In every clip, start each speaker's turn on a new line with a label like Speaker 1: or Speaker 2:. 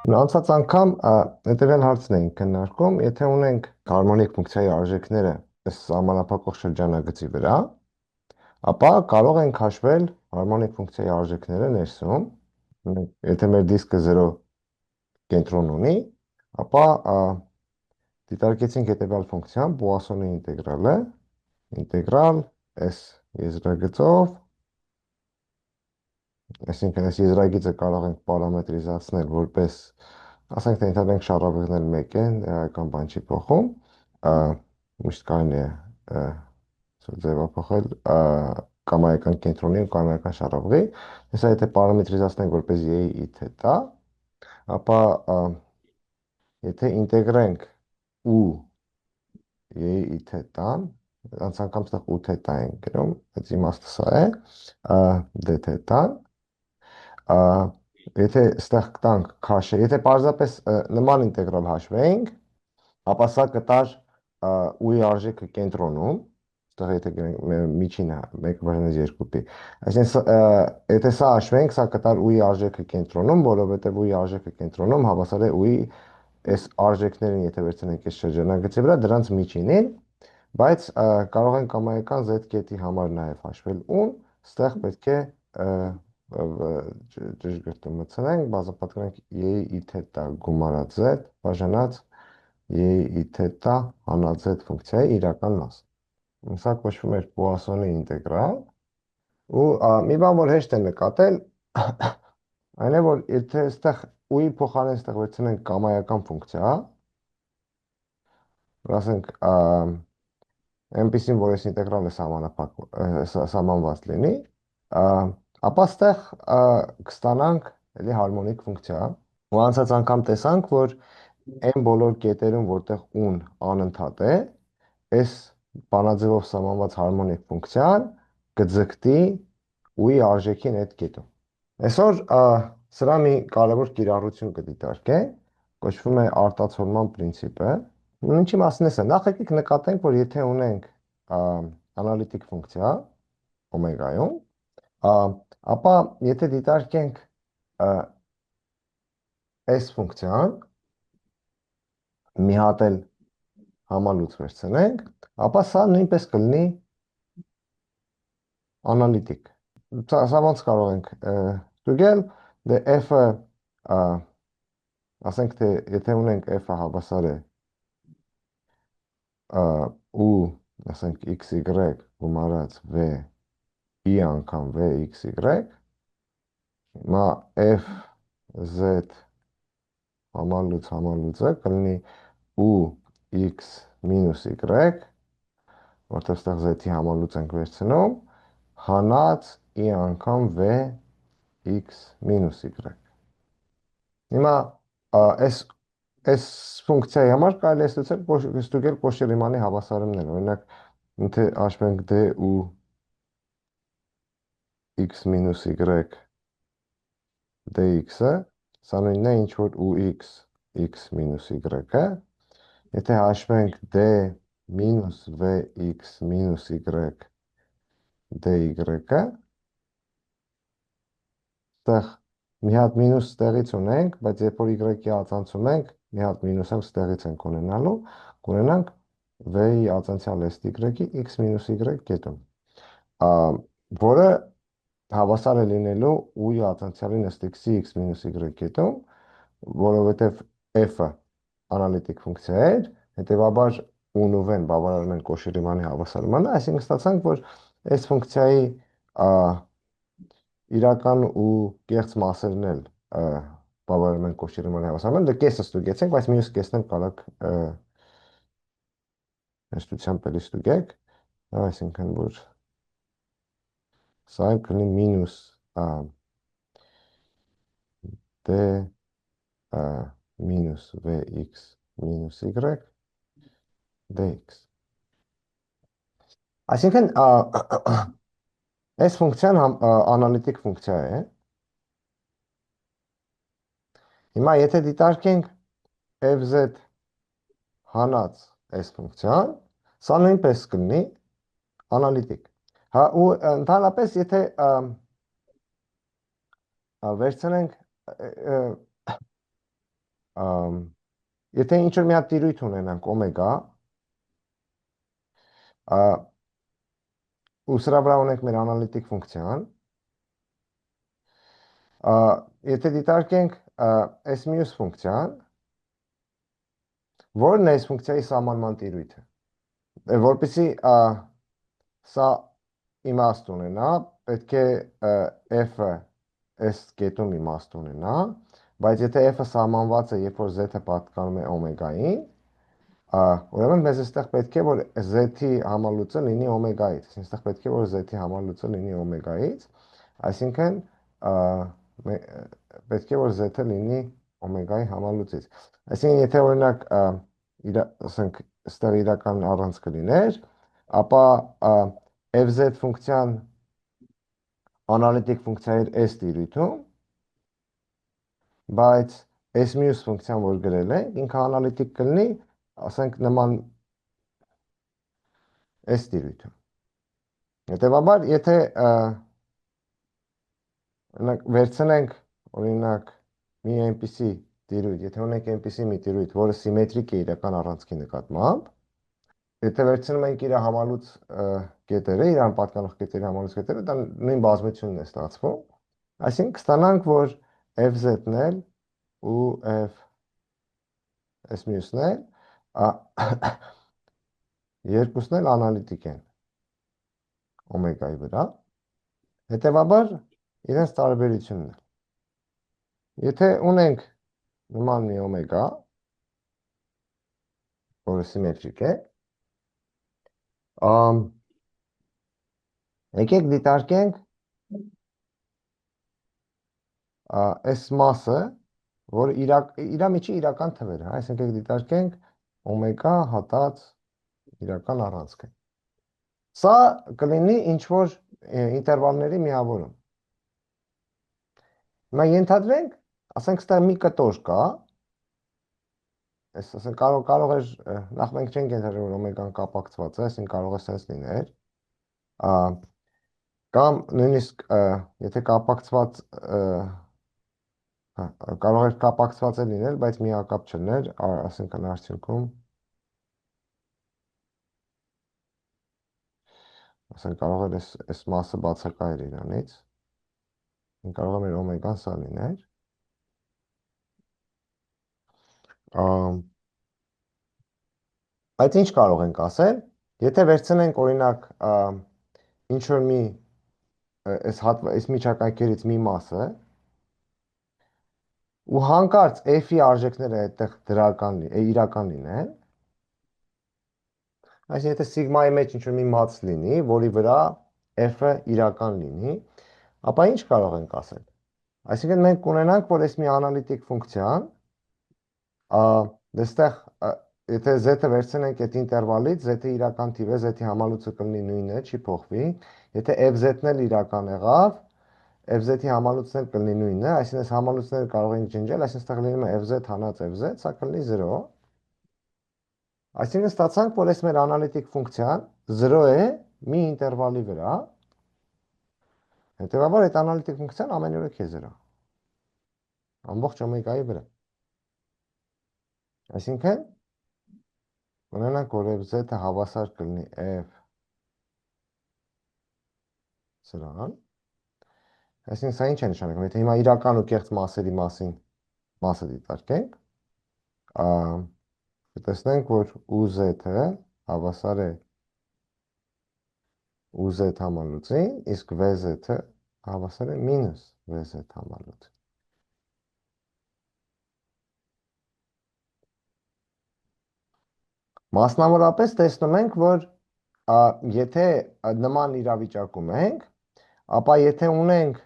Speaker 1: Անցած անգամ հետևյալ հարցն էինք քննարկում, եթե ունենք հարմոնիկ ֆունկցիայի արժեքները այս սահմանափակող շրջանագծի վրա, ապա կարող ենք հաշվել հարմոնիկ ֆունկցիայի արժեքները ներսում, եթե մեր դիսկը 0 կենտրոն ունի, ապա դիտարկեցինք հետևյալ ֆունկցիան, Պուասոնի ինտեգրալը, ինտեգրալ S եզրագծով, այսինքն այս եզրագիծը կարող ենք պարամետրիզացնել որպես, ասենք թե ընդհանրենք շարավիղներ 1 են, էական բան չի փոխում, միշտ կարելի է ձևափոխել կամայական կենտրոնի ու կամայական շարավղի, հեսա եթե պարամետրիզացնենք որպես y-ի թետա, ապա եթե ինտեգրենք ու y-ի թետան, անց անգամ ստեղ ու թետա ենք գրում, այդ իմաստը սա է, d թետան, եթե ստեղ տանք քաշը, եթե պարզապես նման ինտեգրալ հաշվեինք, ապա սա կտար ու-ի արժեքը կենտրոնում, ստեղ եթե գրենք միջինը 1/2-ի, այսինքն եթե սա հաշվենք, սա կտար ու-ի արժեքը կենտրոնում, որովհետև ու-ի արժեքը կենտրոնում հավասար է ու-ի այս արժեքներին, եթե վերցնենք այս շրջանագծի վրա, դրանց միջինին, բայց կարող են կամայական z կետի համար նաև հաշվել ուն, ստեղ պետք է ճշգրտում մտցնենք, բազմապատկենք y-ի թետա գումարած z բաժանած y-ի թետա հանած z ֆունկցիայի իրական մաս։ Սա կոչվում է Պուասոնի ինտեգրալ, ու մի բան, որ հեշտ է նկատել, այն է, որ եթե այստեղ ու-ի փոխարեն այստեղ վերցնենք կամայական ֆունկցիա, որ ասենք այնպեսին, որ այս ինտեգրալը սահմանված լինի, ապա այստեղ կստանանք էլի հարմոնիկ ֆունկցիա, ու անցած անգամ տեսանք, որ այն բոլոր կետերում, որտեղ ուն անընդհատ է, այս բանաձևով սահմանված հարմոնիկ ֆունկցիան կձգտի ու-ի արժեքին այդ կետում։ Այսօր սրա մի կարևոր կիրառություն կդիտարկենք, կոչվում է արտացոլման պրինցիպը։ Ինչի մասին է սա։ Նախ եկեք նկատենք, որ եթե ունենք անալիտիկ ֆունկցիա օմեգայում, ապա եթե դիտարկենք այս ֆունկցիան, մի հատ էլ համալուծ վերցնենք, ապա սա նույնպես կլինի անալիտիկ։ Սա ոնց կարող ենք ստուգել, դե f-ը, ասենք թե եթե ունենք f-ը հավասար է ու ասենք xy գումարած v i անգամ vxy, հիմա f z համալուծը կլինի ու x մինուս y, որտեղ ստեղ z-ի համալուծ ենք վերցնում, հանած i անգամ v x մինուս y։ Հիմա այս ֆունկցիայի համար կարելի է ստուգել կոշի Ռիմանի հավասարումները, օրինակ, եթե հաշվենք d ու x մինուս y dx-ը, սա նույնն է ինչ որ ux x մինուս y-ը, եթե հաշվենք d մինուս vx մինուս y dy-ը, ստեղ մի հատ մինուս ստեղից ունենք, բայց երբ որ y-ի ածանցում ենք, մի հատ մինուս էլ ստեղից ենք ունենալու, կունենանք v-ի ածանցյալ est y-ի x մինուս y կետում, որը հավասար է լինելու ու-ի ածանցյալին ըստ x-ի x մինուս y կետում, որովհետև f-ը անալիտիկ ֆունկցիա էր, հետևաբար ուն ու v-ն բավարարում են կոշի Ռիմանի հավասարմանը, այսինքն ստացանք, որ այս ֆունկցիայի իրական ու կեղծ մասերն էլ բավարարում են կոշի Ռիմանի հավասարմանը, դե կեսը ստուգեցինք, բայց մյուս կեսն էլ կարաք հեշտությամբ էլի ստուգեք, այսինքն որ սա կլինի մինուս d մինուս vx մինուս y dx։ Այսինքն այս ֆունկցիան անալիտիկ ֆունկցիա է։ Հիմա եթե դիտարկենք fz հանած այս ֆունկցիան, սա նույնպես կլինի անալիտիկ։ Հա, ու ընդհանրապես եթե վերցնենք Ամ, Եթե ինչ-որ մի հատ տիրույթ ունենանք օմեգա, ու սրա վրա ունենք մեր անալիտիկ ֆունկցիան, ա, եթե դիտարկենք այս մյուս ֆունկցիան, որն է այս ֆունկցիայի սահմանման տիրույթը, որպեսզի սա իմաստ ունենա, պետք է f-ը այս կետում իմաստ ունենա, բայց եթե f-ը սահմանված է, երբ որ z-ը պատկանում է օմեգային, ուրեմն մեզ այստեղ պետք է, որ z-ի համալուծը լինի օմեգայից, այստեղ պետք է, որ z-ի համալուծը լինի օմեգայից, այսինքն պետք է, որ z-ը լինի օմեգայի համալուծից։ Այսինքն, եթե օրինակ, ասենք, այստեղ իրական առանցքը լիներ, ապա fz ֆունկցիան անալիտիկ ֆունկցիա էր այս տիրույթում, բայց այս մյուս ֆունկցիան, որ գրել ենք, ինքը անալիտիկ կլինի, ասենք նման այս տիրույթում։ Հետևաբար, եթե վերցնենք, օրինակ, մի այնպիսի տիրույթ, եթե ունենք այնպիսի մի տիրույթ, որը սիմետրիկ է իրական առանցքի նկատմամբ, եթե վերցնում ենք իր համալուծ կետերը, իրան պատկանող կետերի համալուծ կետերը, դա նույն բազմությունն է ստացվում, այսինքն կստանանք, որ fz-ն էլ ու f այս մյուսն էլ երկուսն էլ անալիտիկ են օմեգայի վրա, հետևաբար իրենց տարբերությունն է։ Եթե ունենք նման մի օմեգա, որը սիմետրիկ է, եկեք դիտարկենք այս մասը, որ իրա միջի իրական թվեր, այս եկեք դիտարկենք օմեգա հատած իրական առանցքը։ Սա կլինի ինչ-որ ինտերվալների միավորում։ Հիմա ենթադրենք, ասենք ստեղ մի կտոր կա, այս ասենք կարող էր, նախ մենք չենք ենթադրում, որ օմեգան կապակցված է, այսինքն կարող է սենց լիներ, կամ նույնիսկ եթե կապակցված կարող էր կապակցված է լինել, բայց միակապ չլներ, ասենք արդյունքում ասենք կարող էր այս մասը բացակայել իրանից, կարող է մեր օմեգան սա լիներ, այդ ինչ կարող ենք ասել, եթե վերցնենք օրինակ ինչ-որ մի այս միջակայքերից մի մասը, ու հանկարծ f-ի արժեքները այդտեղ իրական լինեն, այսինքն եթե սիգմայի մեջ ինչ-որ մի մաց լինի, որի վրա f-ը իրական լինի, ապա ինչ կարող ենք ասել։ Այսինքն մենք կունենանք, որ այս մի անալիտիկ ֆունկցիան, դստեղ, եթե z-ը վերցնենք այդ ինտերվալից, z-ը իրական թիվ է, z-ի համալուծը կլինի նույնը, չի փոխվի, եթե fz-ն էլ իրական եղավ, fz-ի համալուծն էլ կլինի նույնը, այսինքն այս համալուծները կարող ենք ջնջել, այսինքն ստեղ լինում է fz հանած fz, սա կլինի 0, այսինքն ստացանք, որ այս մեր անալիտիկ ֆունկցիան 0 է մի ինտերվալի վրա, հետևաբար այդ անալիտիկ ֆունկցիան ամենուրեք է 0, ամբողջ օմեգայի վրա։ Այսինքն, ունենանք, որ fz-ը հավասար կլինի f սրան, այսինքն սա ինչ է նշանակում, եթե հիմա իրական ու կեղծ մասերի մասը դիտարկենք, կտեսնենք, որ uz-ը հավասար է uz համալուծին, իսկ vz-ը հավասար է մինուս vz համալուծին։ Մասնավորապես տեսնում ենք, որ եթե նման իրավիճակում ենք, ապա եթե ունենք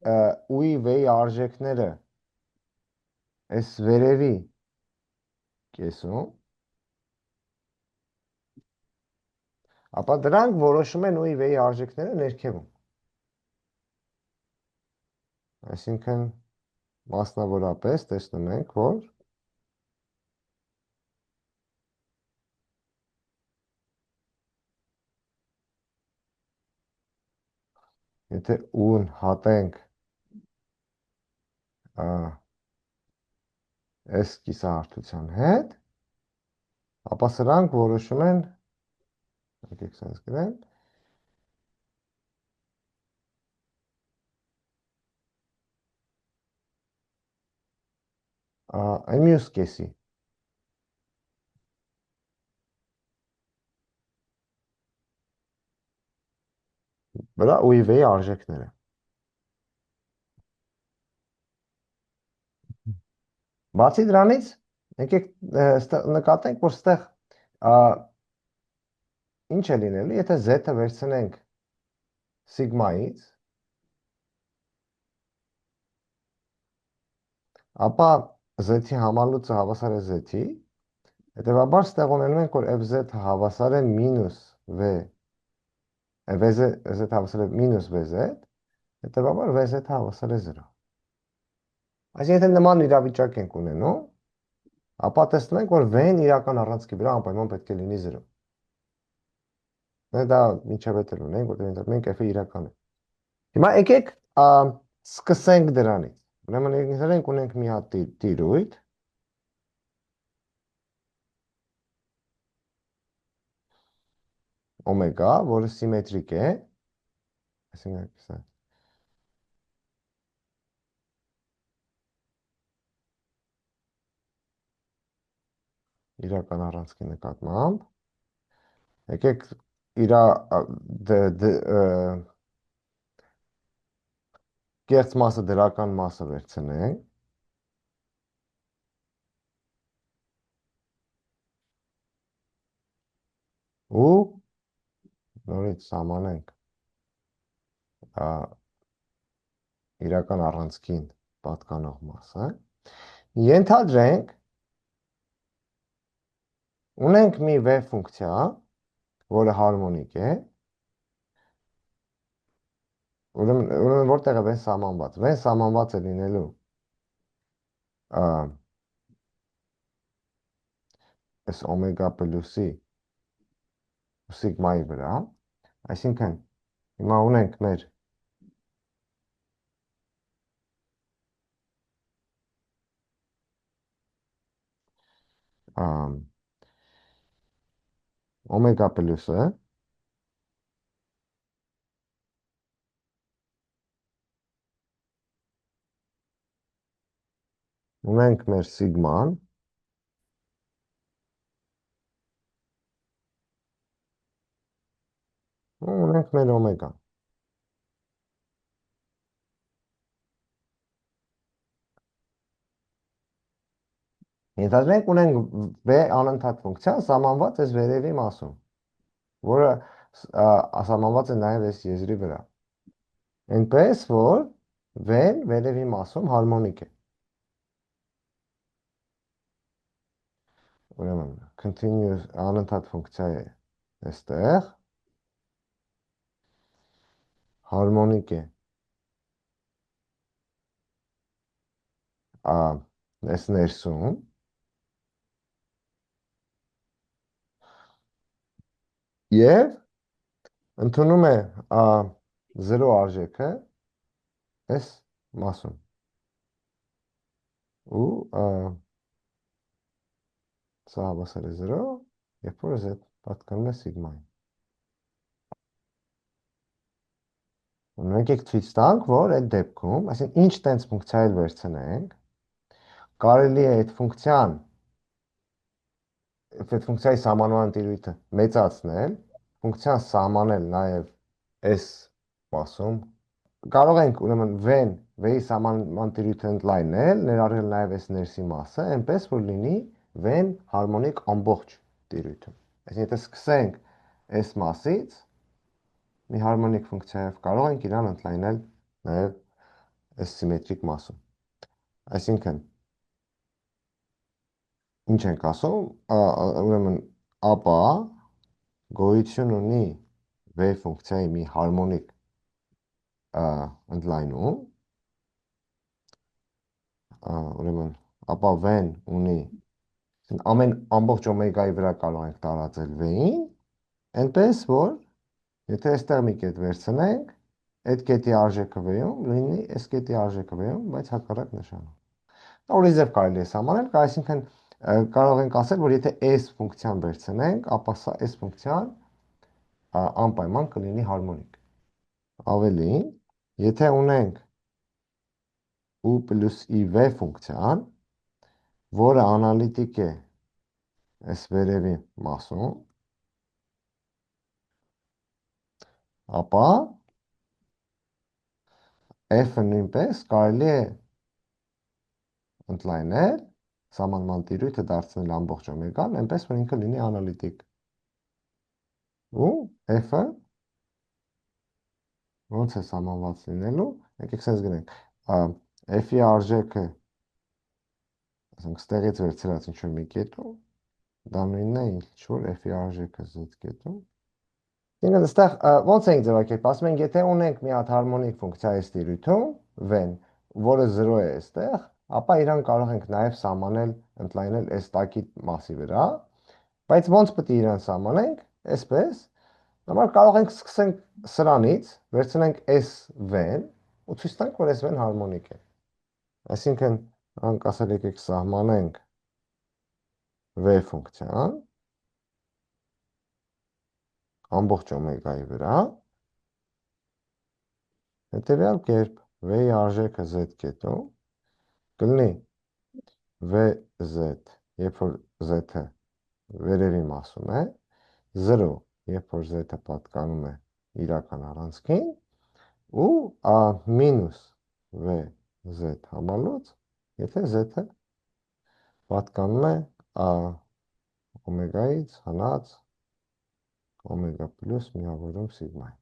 Speaker 1: ու-ի v-ի արժեքները այս վերևի կեսում, ապա դրանք որոշում են ու-ի v-ի արժեքները ներքևում։ Այսինքն մասնավորապես տեսնում ենք, որ եթե ու-ն հատենք այս կիսահարթության հետ, ապա սրանք որոշում են, եկեք սենց գրեմ, այն մյուս կեսի։ Վրա ու ի վեի արժեքները։ Բացի դրանից, եկեք նկատենք, որ ստեղ ինչ է լինելու, եթե z-ը վերցնենք սիգմայից, ապա z-ի համալուծը հավասար է z-ի, հետևաբար ստեղ ունենում ենք, որ fz հավասար է մինուս v, vz հավասար է մինուս vz, հետևաբար vz հավասար է 0։ Այսինքն եթե նման իրավիճակ ենք ունենում, ապա տեսնում ենք, որ v-ն իրական առանցքի վրա անպայման պետք է լինի 0։ Դա մինչև հետ էլ ունենք, որտեղ մենք f-ը իրական է։ Հիմա եկեք սկսենք դրանից։ Ուրեմն ինքնուրույն ունենք մի հատ տիրույթ, օմեգա, որը սիմետրիկ է, այսինքն իրական առանցքի նկատմամբ, եկեք իրա կեղծ մասը դրական մասը վերցնենք, ու նորից սահմանենք իրական առանցքին պատկանող մասը, ենթադրենք, ունենք մի v ֆունկցիա, որը հարմոնիկ է, ուրեմն որտեղ է v սահմանված։ V սահմանված է լինելու այս օմեգա պլյուսի սիգմայի վրա, այսինքն հիմա ունենք մեր օմեգա պլյուսը, ունենք մեր սիգման, ու ունենք մեր օմեգան։ Ենթադրենք ունենք v անընդհատ ֆունկցիա սահմանված այս վերևի մասում, որը սահմանված է նաև այս եզրի վրա։ Այնպես որ v-ն վերևի մասում հարմոնիկ է։ Ուրեմն continuous անընդհատ ֆունկցիա է այստեղ, հարմոնիկ է այս ներսում, եւ ընդունում է 0 արժեքը այս մասում։ Ու սա հավասար է 0, երբ որ z պատկանում է սիգմային։ Մենք եք ցույց տանք, որ այդ դեպքում, այսինքն ինչ տենց ֆունկցիա էլ վերցնենք, կարելի է այդ ֆունկցիայի սահմանման տիրույթը մեծացնել, ֆունկցիան սահմանել նաև այս մասում, կարող ենք ուրեմն v-ի սահմանման տիրույթը ընդլայնել, ներառել նաև այս ներսի մասը, այնպես որ լինի v-ն հարմոնիկ ամբողջ տիրույթում։ Այսինքն եթե սկսենք այս մասից, մի հարմոնիկ ֆունկցիայով կարող ենք իրան ընդլայնել նաև այս սիմետրիկ մասում։ Այսինքն ինչ ենք ասում, ուրեմն ապա գոյություն ունի v ֆունկցիայի մի հարմոնիկ ընդլայնում, ուրեմն ապա v-ն ունի ամեն ամբողջ օմեգայի վրա կարող ենք տարածել v-ին, այնպես որ եթե այստեղ մի կետ վերցնենք, այդ կետի արժեքը v-ում լինի այս կետի արժեքը v-ում, բայց հակառակ նշանով։ Օրիզև կարելի է սահմանել, այսինքն կարող ենք ասել, որ եթե s ֆունկցիան վերցնենք, ապա սա s ֆունկցիան անպայման կլինի հարմոնիկ։ Ավելին, եթե ունենք u պլյուս iv ֆունկցիան, որը անալիտիկ է այս վերևի մասում, ապա f-ը նույնպես կարելի է ընդլայնել, սահմանման տիրույթը դարձնել ամբողջ օմեգան, այնպես որ ինքը լինի անալիտիկ։ Ու f-ը ոնց է սահմանված լինելու, եկեք սենց գնենք, f-ի արժեքը, ասենք, ստեղից վերցրած ինչ-որ մի կետում, դա նույնն է ինչ-որ f-ի արժեքը z կետում։ Ինքն այստեղ ոնց ենք ձևակերպ, ասում ենք, եթե ունենք մի հատ հարմոնիկ ֆունկցիա այս տիրույթում, v-ն, որը 0 է այստեղ, ապա իրան կարող ենք նաև սահմանել, ընդլայնել այս տակի մասի վրա, բայց ոնց պետք է իրան սահմանենք, այսպես, համար կարող ենք սկսենք սրանից, վերցնենք այս v-ն ու ցույց տանք, որ այս v-ն հարմոնիկ է։ Այսինքն, անք ասել եկեք սահմանենք v ֆունկցիան ամբողջ օմեգայի վրա, հետևյալ կերպ v-ի արժեքը z կետում կլինի vz, երբ որ z-ը վերևի մասում է, 0, երբ որ z-ը պատկանում է իրական առանցքին, ու մինուս vz համալուծ, եթե z-ը պատկանում է օմեգայից հնած օմեգա պլյուս միավորում սիգմայի։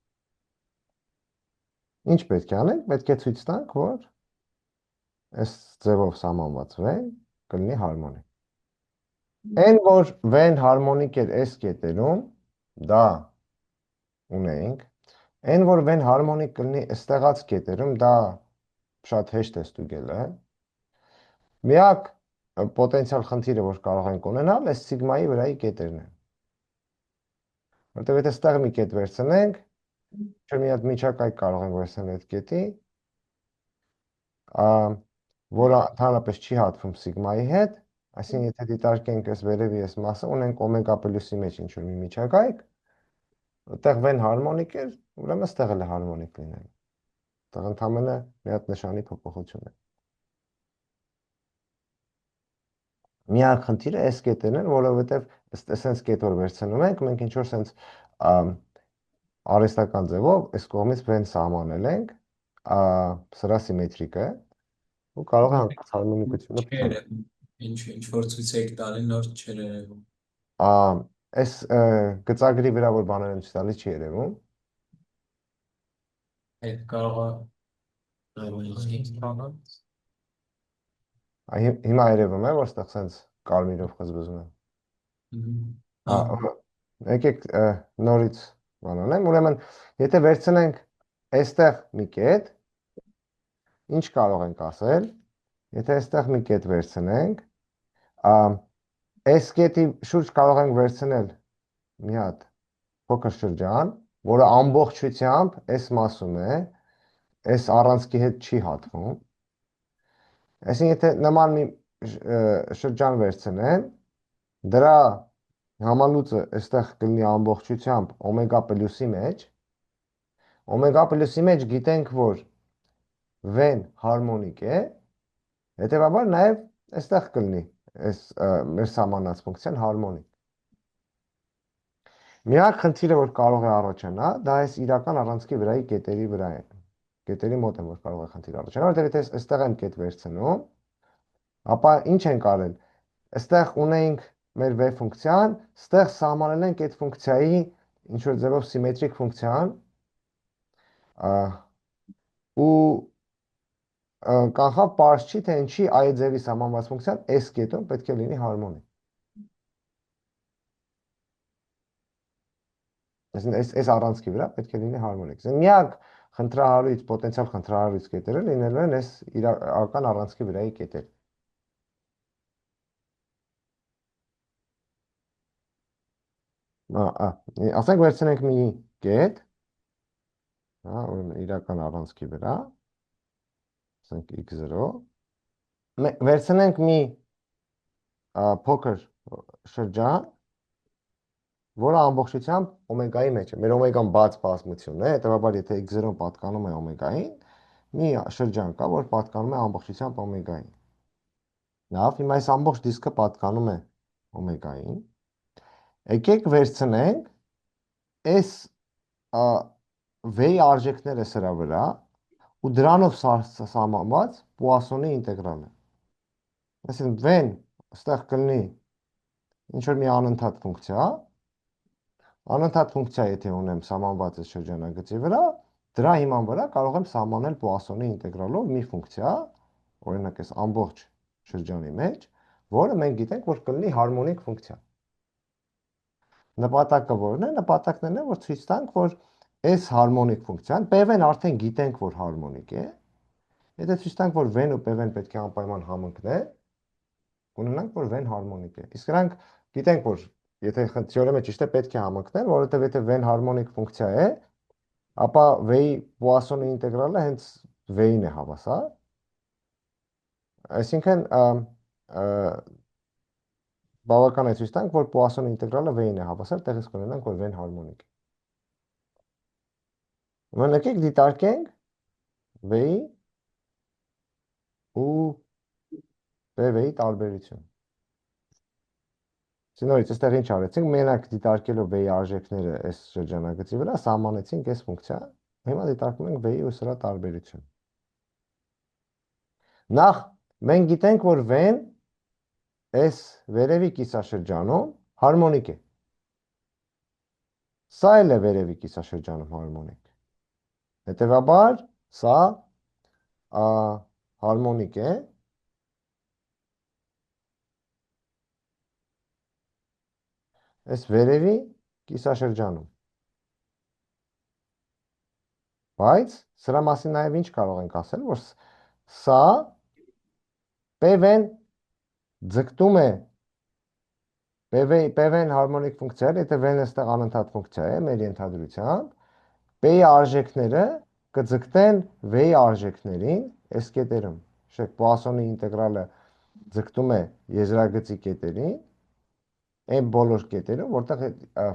Speaker 1: Ինչ պետք է անենք, պետք է ցույց տանք, որ այս ձևով սահմանված v-ն կլինի հարմոնիկ։ Այն, որ v-ն հարմոնիկ էր այս կետերում, դա ունենք, այն, որ v-ն հարմոնիկ կլինի այստեղած կետերում, դա շատ հեշտ է ստուգելը։ Միակ պոտենցիալ խնդիրը, որ կարող ենք ունենալ, այս սիգմայի վրայի կետերն են։ Որտեղ եթե ստեղ մի կետ վերցնենք, չէ մի հատ միջակայք կարող ենք վերցնել այդ կետի, որը ընդհանրապես չի հատվում սիգմայի հետ, այսինքն եթե դիտարկենք այս վերևի այս մասը, ունենք օմեգա պլյուսի մեջ ինչ-որ մի միջակայք, այդտեղ v-ն հարմոնիկ էր, ուրեմն այստեղ էլ է հարմոնիկ լինելու։ Այդտեղ ընդամենը մի հատ նշանի փոփոխություն է։ Միակ խնդիրը այս կետերն են, որովհետև այսպես կետ որ վերցնում ենք, մենք ինչ-որ սենց արհեստական ձևով այս կողմից v-ն սահմանել ենք, սրա սիմետրիկ է, ու կարող է հանկարծ հարմոնիկությունը փոխել։
Speaker 2: Ինչ որ ցույց եք տալի նոր չեր երևում։
Speaker 1: Այս գծագրի վրա որ բաներ են ցույց տալի չի երևում։
Speaker 2: Այդ կարող է
Speaker 1: Հիմա երևում է, որ ստեղ սենց կարմիրով խզբզում եմ։ Եկեք նորից բան անեմ, ուրեմն եթե վերցնենք այստեղ մի կետ, ինչ կարող ենք ասել, եթե այստեղ մի կետ վերցնենք, այս կետի շուրջ կարող ենք վերցնել մի հատ փոքր շրջան, որը ամբողջությամբ այս մասում է, այս առանցքի հետ չի հատվում։ Այսինքն եթե նման մի շրջան վերցնեմ, դրա համալուծը այստեղ կլինի ամբողջությամբ օմեգա պլյուսի մեջ, օմեգա պլյուսի մեջ գիտենք, որ v-ն հարմոնիկ է, հետևաբար նաև այստեղ կլինի այս մեր սահմանած ֆունկցիան հարմոնիկ։ Միակ խնդիրը, որ կարող է առաջանա, դա այս իրական առանցքի վրայի կետերի վրա է։ Կետերի մոտ եմ, որ կարող է խնդիր առաջանալ, որտեղ եթե այստեղ եմ կետ վերցնում, ապա ինչ ենք արել։ Այստեղ ունենք մեր v ֆունկցիան, այստեղ սահմանել ենք այդ ֆունկցիայի ինչ-որ ձևով սիմետրիկ ֆունկցիան, ու կանխավ պարզ չի, թե ինչի այդ ձևի սահմանված ֆունկցիան այս կետում պետք է լինի հարմոնիկ։ Այս առանցքի վրա պետք է լինի հարմոնիկ։ Միակ խնդրահարույց, պոտենցիալ խնդրահարույց կետերը լինելու են այս իրական առանցքի վրայի կետեր։ Ասենք վերցնենք մի կետ, ուրեմն իրական առանցքի վրա, ասենք x0, Վերցնենք մի փոքր շրջան, որը ամբողջությամբ օմեգայի մեջ է։ Մեր օմեգան բաց բազմությունն է, հետևաբար եթե x0-ն պատկանում է օմեգային, մի շրջան կա, որ պատկանում է ամբողջությամբ օմեգային։ Լավ, հիմա այս ամբողջ դիսկը պատկանում է օմեգային։ Եկեք վերցնենք այս v-ի արժեքները սրա վրա ու դրանով սահմանված Պուասոնի ինտեգրալը։ Այսինքն v-ն այստեղ կլինի ինչ որ մի անընդհատ ֆունկցիա, անընդհատ ֆունկցիա եթե ունեմ սահմանված այս շրջանագծի վրա, դրա հիման վրա կարող եմ սահմանել Պուասոնի ինտեգրալով մի ֆունկցիա, օրինակ այս ամբողջ շրջանի մեջ, որը մենք գիտենք, որ կլինի հարմոնիկ ֆունկցիա։ Նպատակը որն է? Նպատակն է, որ ցույց տանք, որ այս հարմոնիկ ֆունկցիան PV-ն արդեն գիտենք, որ հարմոնիկ է։ Եթե ցույց տանք, որ v-ն ու PV-ն պետք է անպայման համընկնեն, կունենանք, որ v-ն հարմոնիկ է։ Իսկ նրանք գիտենք, որ եթե թեորեմը ճիշտ է, պետք է համընկնեն, որովհետև եթե v-ն հարմոնիկ ֆունկցիա է, ապա v-ի Պուասոնի ինտեգրալը հենց v-ին է հավասար։ Այսինքն բավական է ցույց տանք, որ Պուասոնի ինտեգրալը v-ին է հավասար, տեղից կունենանք, որ v-ն հարմոնիկ է։ Ուրեմն եկեք դիտարկենք v-ի ու PV-ի տարբերություն։ Նորից այստեղ ինչ արեցինք, մենակ դիտարկելով v-ի արժեքները այս շրջանագծի վրա, սահմանեցինք այս ֆունկցիա, հիմա դիտարկում ենք v-ի ու սրա տարբերություն։ Նախ մենք գիտենք, որ v-ն այս վերևի կիսաշրջանում հարմոնիկ է։ Սա էլ է վերևի կիսաշրջանում հարմոնիկ։ Հետևաբար սա հարմոնիկ է այս վերևի կիսաշրջանում։ Բայց սրա մասին նաև ինչ կարող ենք ասել, որ սա PV-ն ձգտում է PV-ն հարմոնիկ ֆունկցիա է, եթե v-ն այստեղ անընդհատ ֆունկցիա է, մեր ենթադրությամբ, p-ի արժեքները կձգտեն v-ի արժեքներին այս կետերում։ Շեք, Պուասոնի ինտեգրալը ձգտում է եզրագծի կետերին, այն բոլոր կետերում, որտեղ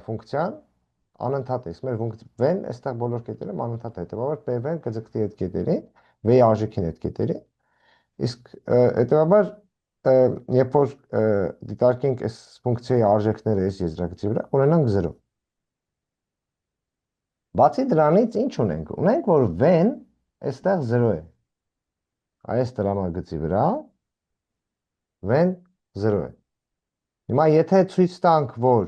Speaker 1: ֆունկցիան անընդհատ է, մեր v-ն այստեղ բոլոր կետերում անընդհատ է, հետևաբար p-ն կձգտի այդ կետերին, v-ի արժեքին այդ կետերին, իսկ հետևաբար երբ որ դիտարկենք այս ֆունկցիայի արժեքները այս եզրագծի վրա, ունենանք 0։ Բացի դրանից ինչ ունենք? Ունենք, որ v-ն այստեղ 0 է։ Այս տրամագծի վրա v-ն 0 է։ Հիմա եթե ցույց տանք, որ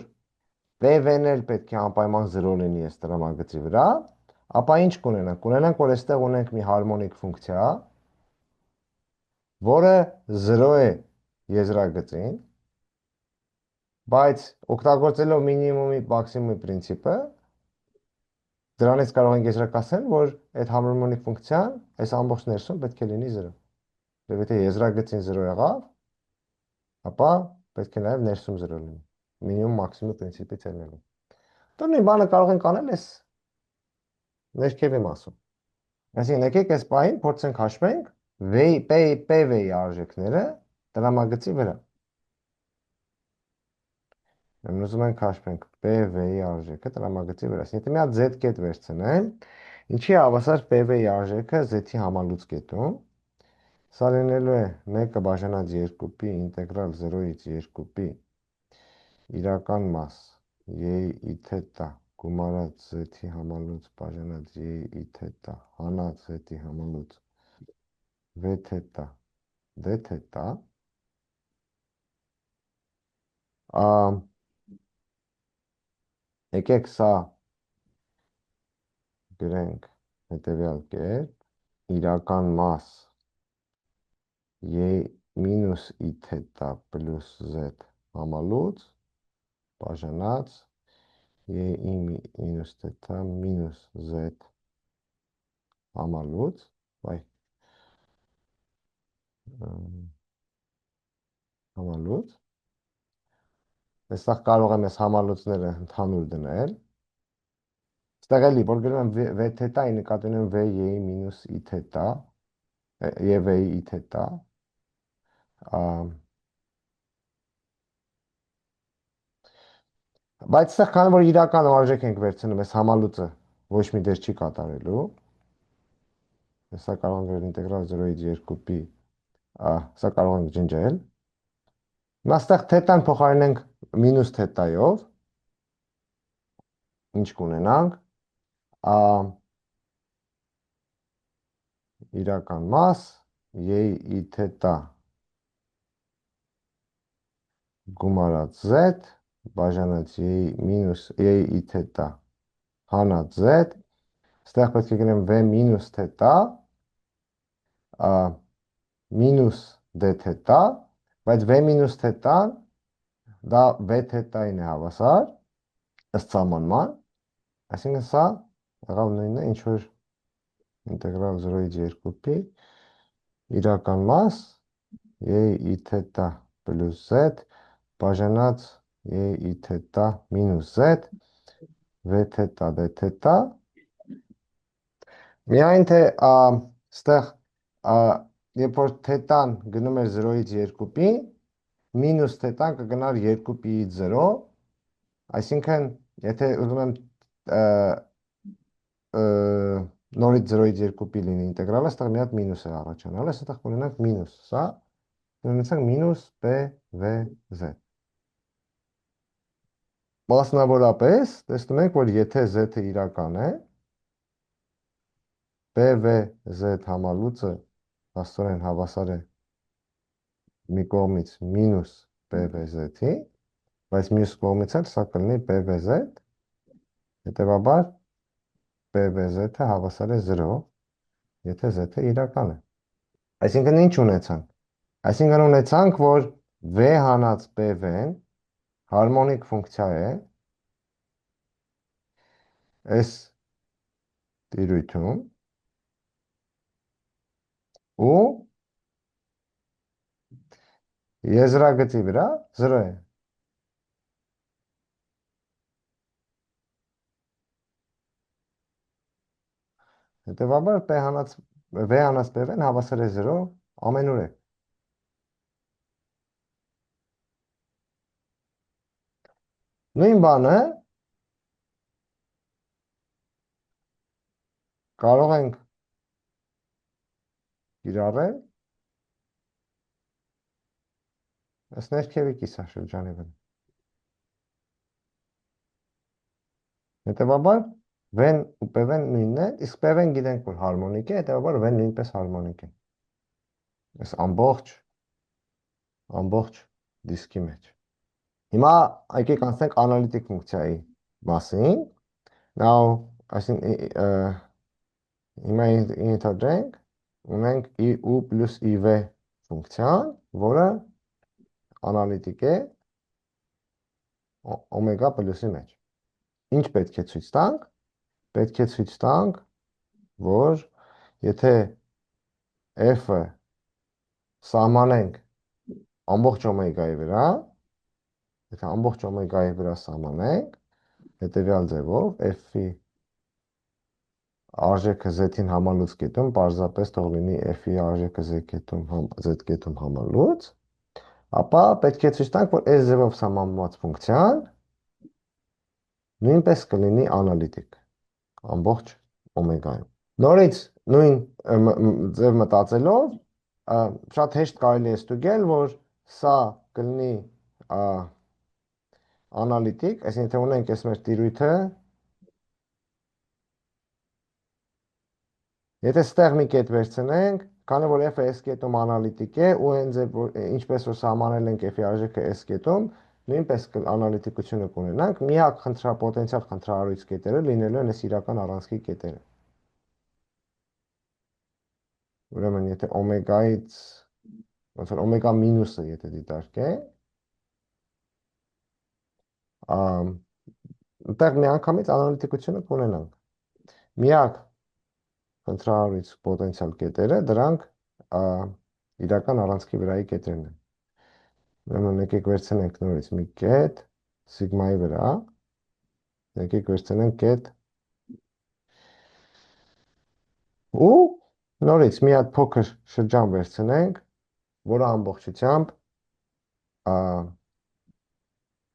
Speaker 1: PV-ն էլ պետք է անպայման 0 լինի այս տրամագծի վրա, ապա ինչ կունենանք? Կունենանք, որ այստեղ ունենք մի հարմոնիկ ֆունկցիա, որը 0 է եզրագծին, բայց օգտագործելով մինիմումի մաքսիմումի պրինցիպը, դրանից կարող ենք եզրակացնել, որ այդ հարմոնիկ ֆունկցիան այս ամբողջ ներսում պետք է լինի 0։ Եվ եթե եզրագծին 0 եղավ, ապա պետք է նաև ներսում 0 լինի։ Մինիմում մաքսիմում պրինցիպից ելնելով։ Դեռ բանը կարող ենք անել այս ներքևի մասում։ Այսինքն եկեք այս պահին փորձենք հաշվենք PV-ի արժեքները տրամագծի վրա։ Մենք ուզում ենք հաշվենք PV-ի արժեքը տրամագծի վրա։ Եթե մի հատ z կետ վերցնեմ, ինչի է հավասար PV-ի արժեքը z-ի համալուծ կետում։ Սա լինելու է 1 բաժանած 2π ինտեգրալ 0-ից 2π իրական մաս y-ի թետա գումարած z-ի համալուծ բաժանած y-ի թետա հանած z-ի համալուծ v թետա d թետա եկեք սա գրենք հետևյալ կերպ իրական մաս y մինուս i թետա պլյուս z համալուծ բաժանած y մինուս թետա մինուս z համալուծ համալուծ այստեղ կարող եմ այս համալուծները ընդհանուր դնել այստեղ էլի որ գրում եմ v թետայի նկատի ունեմ v y-ի մինուս i թետա եւ v-ի i թետա Բայց այստեղ քանի որ իրական արժեք ենք վերցնում, այս համալուծը ոչ մի դեր չի կատարելու, սա կարող ենք ինտեգրալ 0-ից 2 պի, սա կարող ենք ջնջել։ Հիմա այստեղ թետան փոխարինենք մինուս թետայով, ինչ կունենանք, իրական մաս, i թետա գումարած z, բաժանած i թետա հանած z, այստեղ պետք է գնեմ v մինուս թետա, մինուս d թետա, բայց v մինուս թետան դա v թետային է հավասար, ըստ սահմանման, այսինքն սա եղավ նույնն է, ինչ որ ինտեգրալ 0-ից 2 պի, իրական մաս, i թետա պլյուս z, բաժանած i թետա մինուս z, v թետա d թետա, միայն թե ստեղ երբ որ թետան գնում էր 0-ից 2 պի, մինուս թետան կգնար 2 պիից 0, այսինքն եթե ուզում եմ նորից 0-ից 2 պի լինի ինտեգրալը, այստեղ մի հատ մինուս է առաջանալ, այստեղ կունենանք մինուս, սա ունեցանք մինուս PVZ։ Մասնավորապես տեսնում ենք, որ եթե Z-ը իրական է, PVZ համալուծը աստորեն հավասար է մի կողմից մինուս PVZ-ի, բայց մյուս կողմից էլ սա կլինի PVZ, հետևաբար PVZ-ը հավասար է 0, եթե Z-ը իրական է։ Այսինքն ինչ ունեցանք։ Այսինքն ունեցանք, որ V հանած PV-ն հարմոնիկ ֆունկցիա է այս տիրույթում ու եզրագծի վրա 0 է։ Հետևաբար V հանած PV-ն հավասար է 0 ամենուրեք։ Նույն բանը կարող ենք կիրառել ըստ ներքևի կիսաշրջանի վրա։ Հետևաբար V-ն ու PV-ն նույնն է, իսկ PV-ն գիտենք, որ հարմոնիկ է, հետևաբար V-ն նույնպես հարմոնիկ է։ Այս ամբողջ դիսկի մեջ։ Հիմա եկեք անցնենք անալիտիկ ֆունկցիայի մասին։ Now, հիմա ենթադրենք, ունենք u պլյուս iv ֆունկցիան, որը անալիտիկ է օմեգա պլյուսի մեջ։ Ինչ պետք է ցույց տանք։ Պետք է ցույց տանք, որ եթե f-ը սահմանենք ամբողջ օմեգայի վրա, եթե ամբողջ օմեգայի վրա սահմանենք, հետևյալ ձևով f-ի արժեքը z-ին համալուծ կետում, պարզապես թող լինի f-ի արժեքը z կետում համալուծ, ապա պետք է ցույց տանք, որ այս ձևով սահմանված ֆունկցիան նույնպես կլինի անալիտիկ ամբողջ օմեգայում։ Նորից նույն ձև մտածելով շատ հեշտ կարելի է ստուգել, որ սա կլինի անալիտիկ, այսինքն թե ունենք այս մեր տիրույթը, եթե ստեղ մի կետ վերցնենք, քանի որ f-ը s կետում անալիտիկ է ու այն ձև ինչպես որ սահմանել ենք f-ի արժեքը s կետում, նույնպես անալիտիկությունը կունենանք, միակ պոտենցիալ խնդրահարույց կետերը լինելու են այս իրական առանցքի կետերը։ Ուրեմն եթե օմեգայից, ոնց որ օմեգա մինուսը եթե դիտարկենք, այդտեղ միանգամից անալիտիկությունը կունենանք։ Միակ խնդրահարույց պոտենցիալ կետերը, դրանք իրական առանցքի վրայի կետերն են։ Ուրեմն եկեք վերցնենք նորից մի կետ սիգմայի վրա, եկեք վերցնենք կետ ու նորից մի հատ փոքր շրջան վերցնենք որը ամբողջությամբ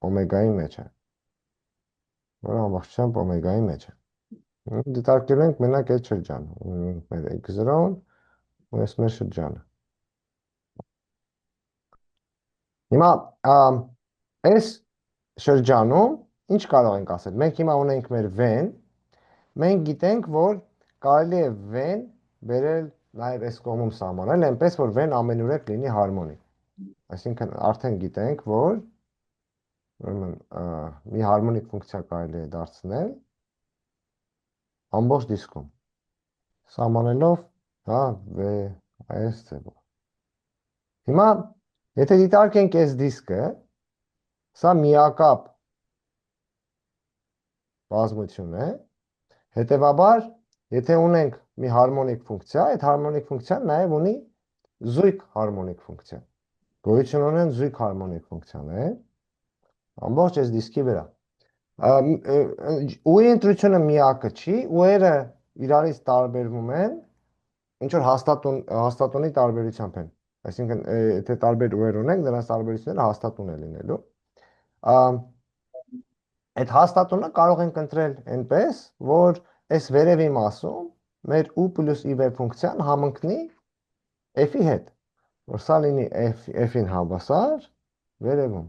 Speaker 1: օմեգայի մեջ է, որը ամբողջությամբ օմեգայի մեջ է։ Դիտարկելու ենք մենակ այդ շրջանը, ունենք մեր x0-ն ու այս մեր շրջանը։ Հիմա այս շրջանում ինչ կարող ենք ասել։ Մենք հիմա ունենք մեր v-ն, մենք գիտենք, որ կարելի է v-ն բերել նաև այս կողմում սահմանել, այնպես որ v-ն ամենուրեք լինի հարմոնիկ։ Այսինքն արդեն գիտենք, որ մի հարմոնիկ ֆունկցիա կարելի է դարձնել ամբողջ դիսկում, սահմանելով հա v այս ձևով։ Հիմա եթե դիտարկենք այս դիսկը, սա միակապ բազմություն է, հետևաբար, եթե ունենք մի հարմոնիկ ֆունկցիա, այդ հարմոնիկ ֆունկցիան նաև ունի զույգ հարմոնիկ ֆունկցիա։ Գոյություն ունեն զույգ հարմոնիկ ֆունկցիաներ ամբողջ այս դիսկի վրա։ U-ի ընտրությունը միակը չի, U-երը իրարից տարբերվում են, ինչ որ հաստատունի տարբերությամբ են։ Այսինքն, եթե տարբեր U-եր ունենք, դրանց տարբերությունները հաստատուն է լինելու։ Այդ հաստատունը կարող ենք ընտրել այնպես, որ այս վերևի մասում մեր U + IV ֆունկցիան համընկնի f-ի հետ, որ սա լինի f-ին հավասար վերևում։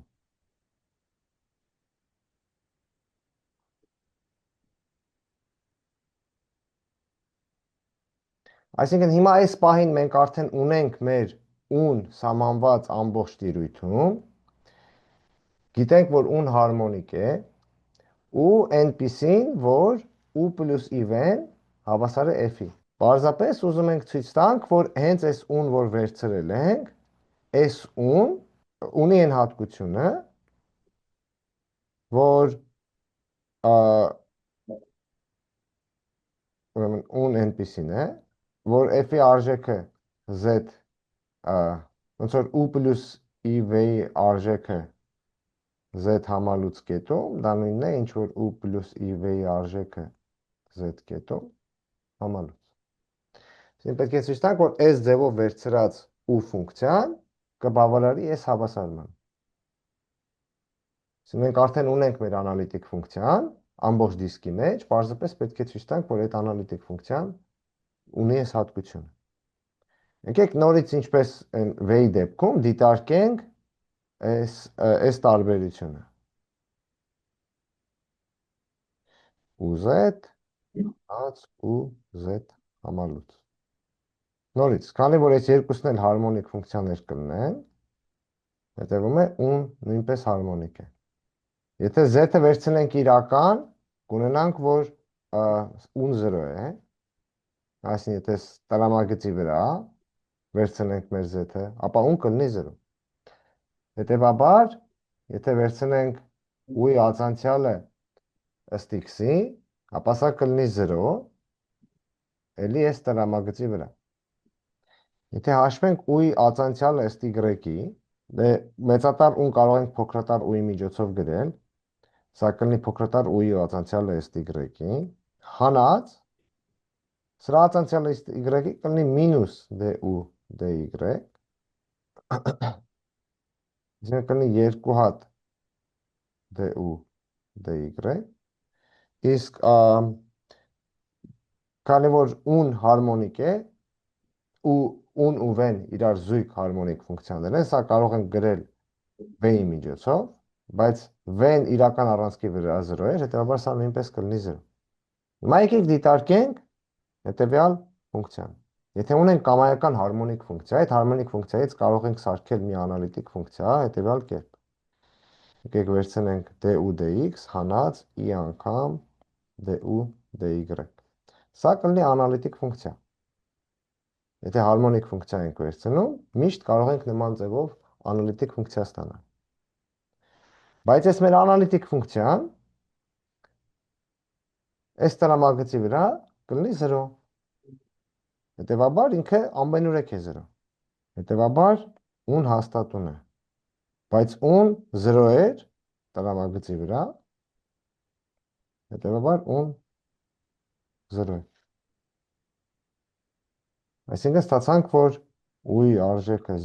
Speaker 1: Այսինքն հիմա այս պահին մենք արդեն ունենք մեր U-ն սահմանված ամբողջ տիրույթում, գիտենք, որ U-ն հարմոնիկ է, ու այնպիսին, որ U + IV-ն հավասար է f-ի։ Պարզապես ուզում ենք ցույց տանք, որ հենց այս U-ն, որ վերցրել ենք, այս U-ն ունի այն հատկությունը, որ ուրեմն U-ն այնպիսին է, որ f-ի արժեքը z ոնց որ U + IV-ի արժեքը z համալուծ կետում, դա նույնն է, ինչ որ U + IV-ի արժեքը z կետում համալուծ։ Այսինքն պետք է ցույց տանք, որ այս ձևով վերցրած U ֆունկցիան կբավարարի այս հավասարման։ Մենք արդեն ունենք մեր անալիտիկ ֆունկցիան ամբողջ դիսկի մեջ, պարզապես պետք է ցույց տանք, որ այդ անալիտիկ ֆունկցիան ունի այս հատկությունը։ Եկեք նորից ինչպես v-ի դեպքում դիտարկենք այս տարբերությունը։ UZ հաց UZ համալուծ։ Նորից, քանի որ այս երկուսն էլ հարմոնիկ ֆունկցիաներ կլինեն, հետևում է U-ն նույնպես հարմոնիկ է։ Եթե z-ը վերցնենք իրական, կունենանք, որ U-ն 0 է, այսինքն եթե տրամագծի վրա վերցնենք մեր z-ը, ապա U-ն կլինի 0։ Հետևաբար, եթե վերցնենք U-ի ածանցյալը ըստ x-ի, ապա սա կլինի 0, էլի այս տրամագծի վրա։ Եթե հաշվենք U-ի ածանցյալը ըստ y-ի, դե մեծատար U-ն կարող ենք փոքրատար U-ի միջոցով գրել, սա կլինի փոքրատար U-ի ածանցյալը ըստ y-ի, հանած, սրա ածանցյալը ըստ y-ի կլինի մինուս du dy, այսինքն կլինի 2 հատ du dy, իսկ քանի որ U-ն հարմոնիկ է, U-ն ու V-ն իրար զույգ հարմոնիկ ֆունկցիաներ են, սա կարող ենք գրել V-ի միջոցով, բայց V-ն իրական առանցքի վրա 0 է, հետևաբար սա նույնպես կլինի 0։ Հիմա եկեք դիտարկենք հետևյալ ֆունկցիան։ Եթե ունենք կամայական հարմոնիկ ֆունկցիա, այդ հարմոնիկ ֆունկցիայից կարող ենք սարքել մի անալիտիկ ֆունկցիա հետևյալ կերպ։ Եկեք վերցնենք du dx հանած i անգամ du dy։ Սա կլինի անալիտիկ ֆունկցիա։ Եթե հարմոնիկ ֆունկցիա ենք վերցնում, միշտ կարող ենք նման ձևով անալիտիկ ֆունկցիա ստանալ։ Բայց այս մեր անալիտիկ ֆունկցիան այս տրամագծի վրա կլինի 0։ Հետևաբար ինքը ամենուրեք է 0։ Հետևաբար U-ն հաստատուն է։ Բայց U-ն 0 էր տրամագծի վրա, հետևաբար U-ն 0 է։ Այսինքն ստացանք, որ U-ի արժեքը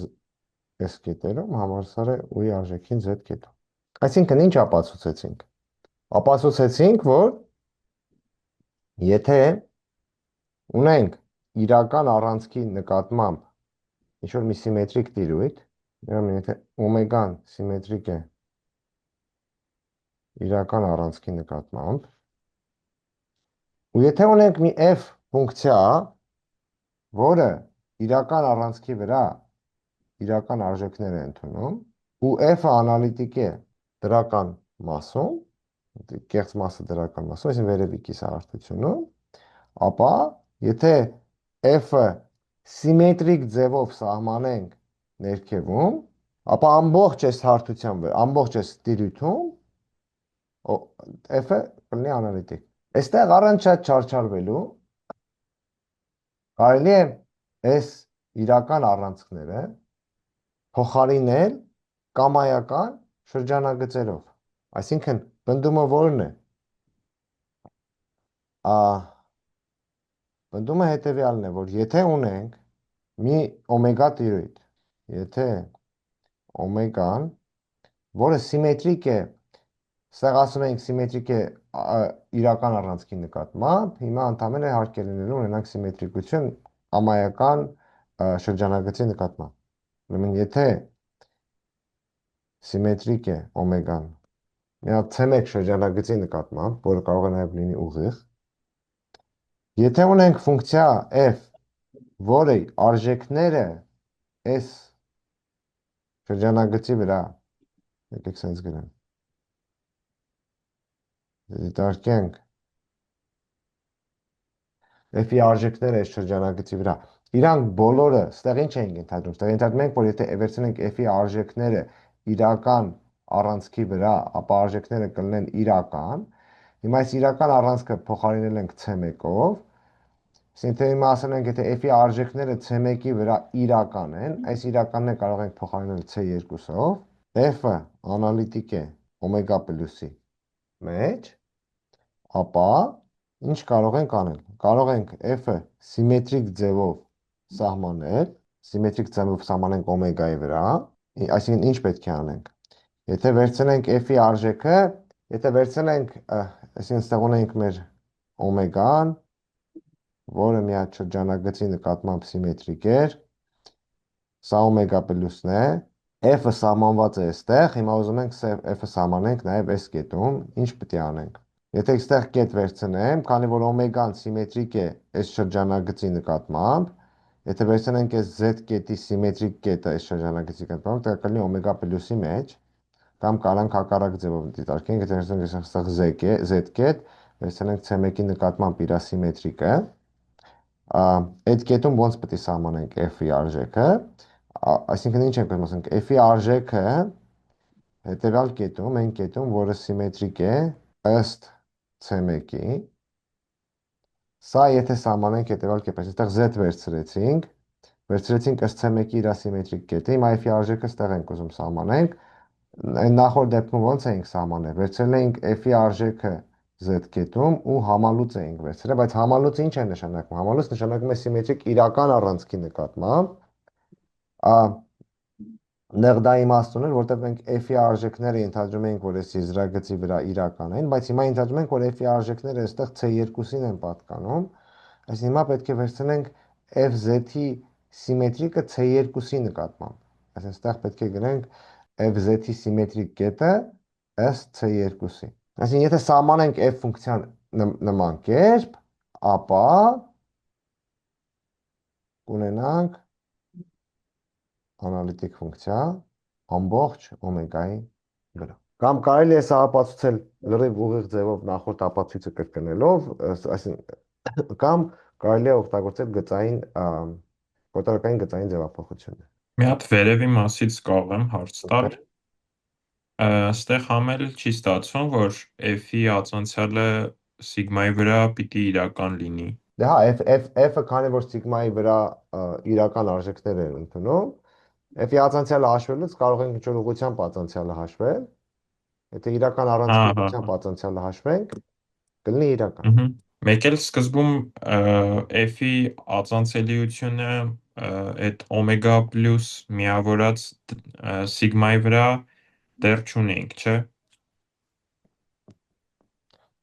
Speaker 1: S կետերում համարսար է ու-ի արժեքին Z կետում։ Այսինքն ինչ ապացուցեցինք։ Ապացուցեցինք, որ եթե ունենք իրական առանցքի նկատմամբ ինչ որ մի սիմետրիկ տիրույթ, ուրեմն եթե օմեգան սիմետրիկ է իրական առանցքի նկատմամբ, ու եթե ունենք մի f ֆունկցիա, որը իրական առանցքի վրա իրական արժեքներ է ընդունում, ու f-ը անալիտիկ է դրական մասում, կեղծ մասը դրական մասում, այսինքն վերևի կիսահարթությունում, ապա եթե f-ը սիմետրիկ ձևով սահմանենք ներքևում, ապա ամբողջ այս հարթությամբ, ամբողջ այս տիրույթում f-ը կլինի անալիտիկ։ Այստեղ առանց շատ չարչարվելու կարելի է այս իրական առանցքները փոխարինել կամայական շրջանագծերով։ Այսինքն պնդումը որն է։ Պնդումը հետևյալն է, որ եթե ունենք մի օմեգա տիրույթ, եթե օմեգան, որը սիմետրիկ է, սեղ ասում ենք սիմետրիկ է իրական առանցքի նկատմամբ, հիմա ընդհանրապես հարկ է լինելու ունենանք սիմետրիկություն կամայական շրջանագծի նկատմամբ։ Ուրեմն եթե սիմետրիկ է օմեգան մի հատ C1 շրջանագծի նկատմամբ, որը կարող է նաև լինի ուղիղ, եթե ունենք ֆունկցիա f, որը արժեքները s շրջանագծի վրա, եկեք սենց գրեմ, դիտարկենք f-ի արժեքները այս շրջանագծի վրա, իրանք բոլորը, ստեղ ինչ ենք ենթադրում, ստեղ ենթադրում ենք, որ եթե վերցնենք f-ի արժեքները իրական առանցքի վրա, ապա արժեքները կլինեն իրական, հիմա այս իրական առանցքը փոխարինել ենք C1-ով, Այսինքն հիմա ասել ենք, եթե f-ի արժեքները C1-ի վրա իրական են, այս իրականները կարող ենք փոխարինել C2-ով, f-ը անալիտիկ է օմեգա պլյուսի մեջ, ապա ինչ կարող ենք անել։ Կարող ենք f-ը սիմետրիկ ձևով սահմանել, սիմետրիկ ձևով սահմանենք օմեգայի վրա, այսինքն ինչ պետք է անենք։ Եթե վերցնենք f-ի արժեքը, եթե վերցնենք, այսինքն ստեղ ունենք մեր օմեգան, որը մի հատ շրջանագծի նկատմամբ սիմետրիկ էր, սա օմեգա պլյուսն է, f-ը սահմանված է այստեղ, հիմա ուզում ենք f-ը սահմանենք նաև այս կետում, ինչ պետք է անենք։ Եթե այստեղ կետ վերցնեմ, քանի որ օմեգան սիմետրիկ է այս շրջանագծի նկատմամբ, եթե վերցնենք այս z կետի սիմետրիկ կետը այս շրջանագծի նկատմամբ, դա կլինի օմեգա պլյուսի մեջ, կամ կարանք հակառակ ձևով դիտարկենք, եթե վերցնենք այստեղ z կետ, վերցնենք c1-ի նկատմամբ իր սիմետրիկը, այդ կետում ոնց պետք է սահմանենք f-ի արժեքը, այսինքն ինչ ենք ասենք, f-ի արժեքը հետևյալ կետում, այն կետում, որը սիմետրիկ է ըստ C1-ի, սա եթե սահմանենք հետևյալ կերպ, այստեղ Z վերցրեցինք ըստ C1-ի իր սիմետրիկ կետի, հիմա f-ի արժեքը ստեղ ենք ուզում սահմանենք, այն նախորդ դեպքում ոնց էինք սահմանել, վերցրել էինք f-ի արժեքը Z կետում ու համալուծ էինք վերցրել, բայց համալուծը ինչ է նշանակում, համալուծ նշանակում է սիմետրիկ իրական առանցքի նկատմամբ, Նեղ դա իմաստ ուներ, որտեղ մենք f-ի արժեքները ենթադրում ենք, որ այս եզրագծի վրա իրական են, բայց հիմա ենթադրում ենք, որ f-ի արժեքները այստեղ C2-ին են պատկանում, այսինքն հիմա պետք է վերցնենք fz-ի սիմետրիկը C2-ի նկատմամբ։ Այսինքն այստեղ պետք է գրենք fz-ի սիմետրիկ կետը ըստ C2-ի։ Այսինքն եթե սահմանենք f ֆունկցիան նման կերպ, ապա կունենանք անալիտիկ ֆունկցիա ամբողջ օմեգայի վրա։ Կամ կարելի է սա ապացուցել լրիվ ուղիղ ձևով նախորդ ապացույցը կրկնելով, այսինքն կամ կարելի է օգտագործել գծային կոտորակային գծային ձևափոխությունը։
Speaker 3: Մի հատ վերևի մասից կարող եմ հարց տալ։
Speaker 1: Okay.
Speaker 3: Այստեղ համել չի ստացվում, որ f-ի ածանցյալը սիգմայի վրա պիտի իրական լինի։
Speaker 1: Դե հա, f-ը քանի որ սիգմայի վրա իրական արժեքներ են ընդունում, f-ի ածանցյալը հաշվելուց կարող ենք ինչ-որ ուղղությամբ ածանցյալը հաշվել։ Եթե իրական առանցքի ուղղությամբ ածանցյալը հաշվենք, կլինի իրական։
Speaker 3: Մեկ էլ սկզբում f-ի ածանցելիությունը այդ օմեգա պլյուս միավորած սիգմայի վրա դեռ չունենք, չէ՞։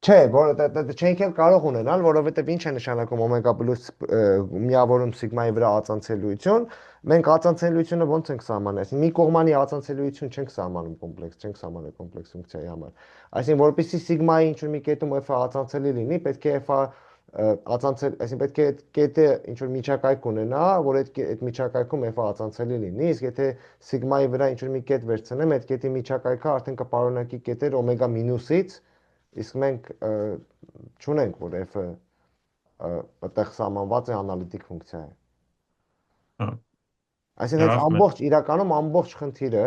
Speaker 1: Չէ, որը չենք էլ կարող ունենալ, որովհետև ինչ է նշանակում օմեգա պլյուս միավորում սիգմայի վրա ածանցելիություն, մենք ածանցելիությունը ո՞նց ենք սահմանում։ Մի կողմանի ածանցելիություն չենք սահմանում կոմպլեքս, չենք սահմանում կոմպլեքս ֆունկցիայի համար։ Այսինքն, որպեսզի սիգմայի ինչ-որ մի կետում f-ը ածանցելի լինի, պետք է f-ը ածանցել, այսինքն պետք է այդ կետը ինչ-որ միջակայք ունենա, որ այդ միջակայքում f-ը ածանցելի լինի, իսկ եթե սիգմայի վրա ինչ-որ մի կետ վերցնեմ, այդ կետի միջակայքը արդեն կպարունակի կետեր օմեգա մինուսից, իսկ մենք չունենք, որ f-ը այդտեղ սահմանված է անալիտիկ ֆունկցիա է։
Speaker 3: Հա,
Speaker 1: Այսինքն այս
Speaker 3: լավ,
Speaker 1: ամբողջ իրականում ամբողջ խնդիրը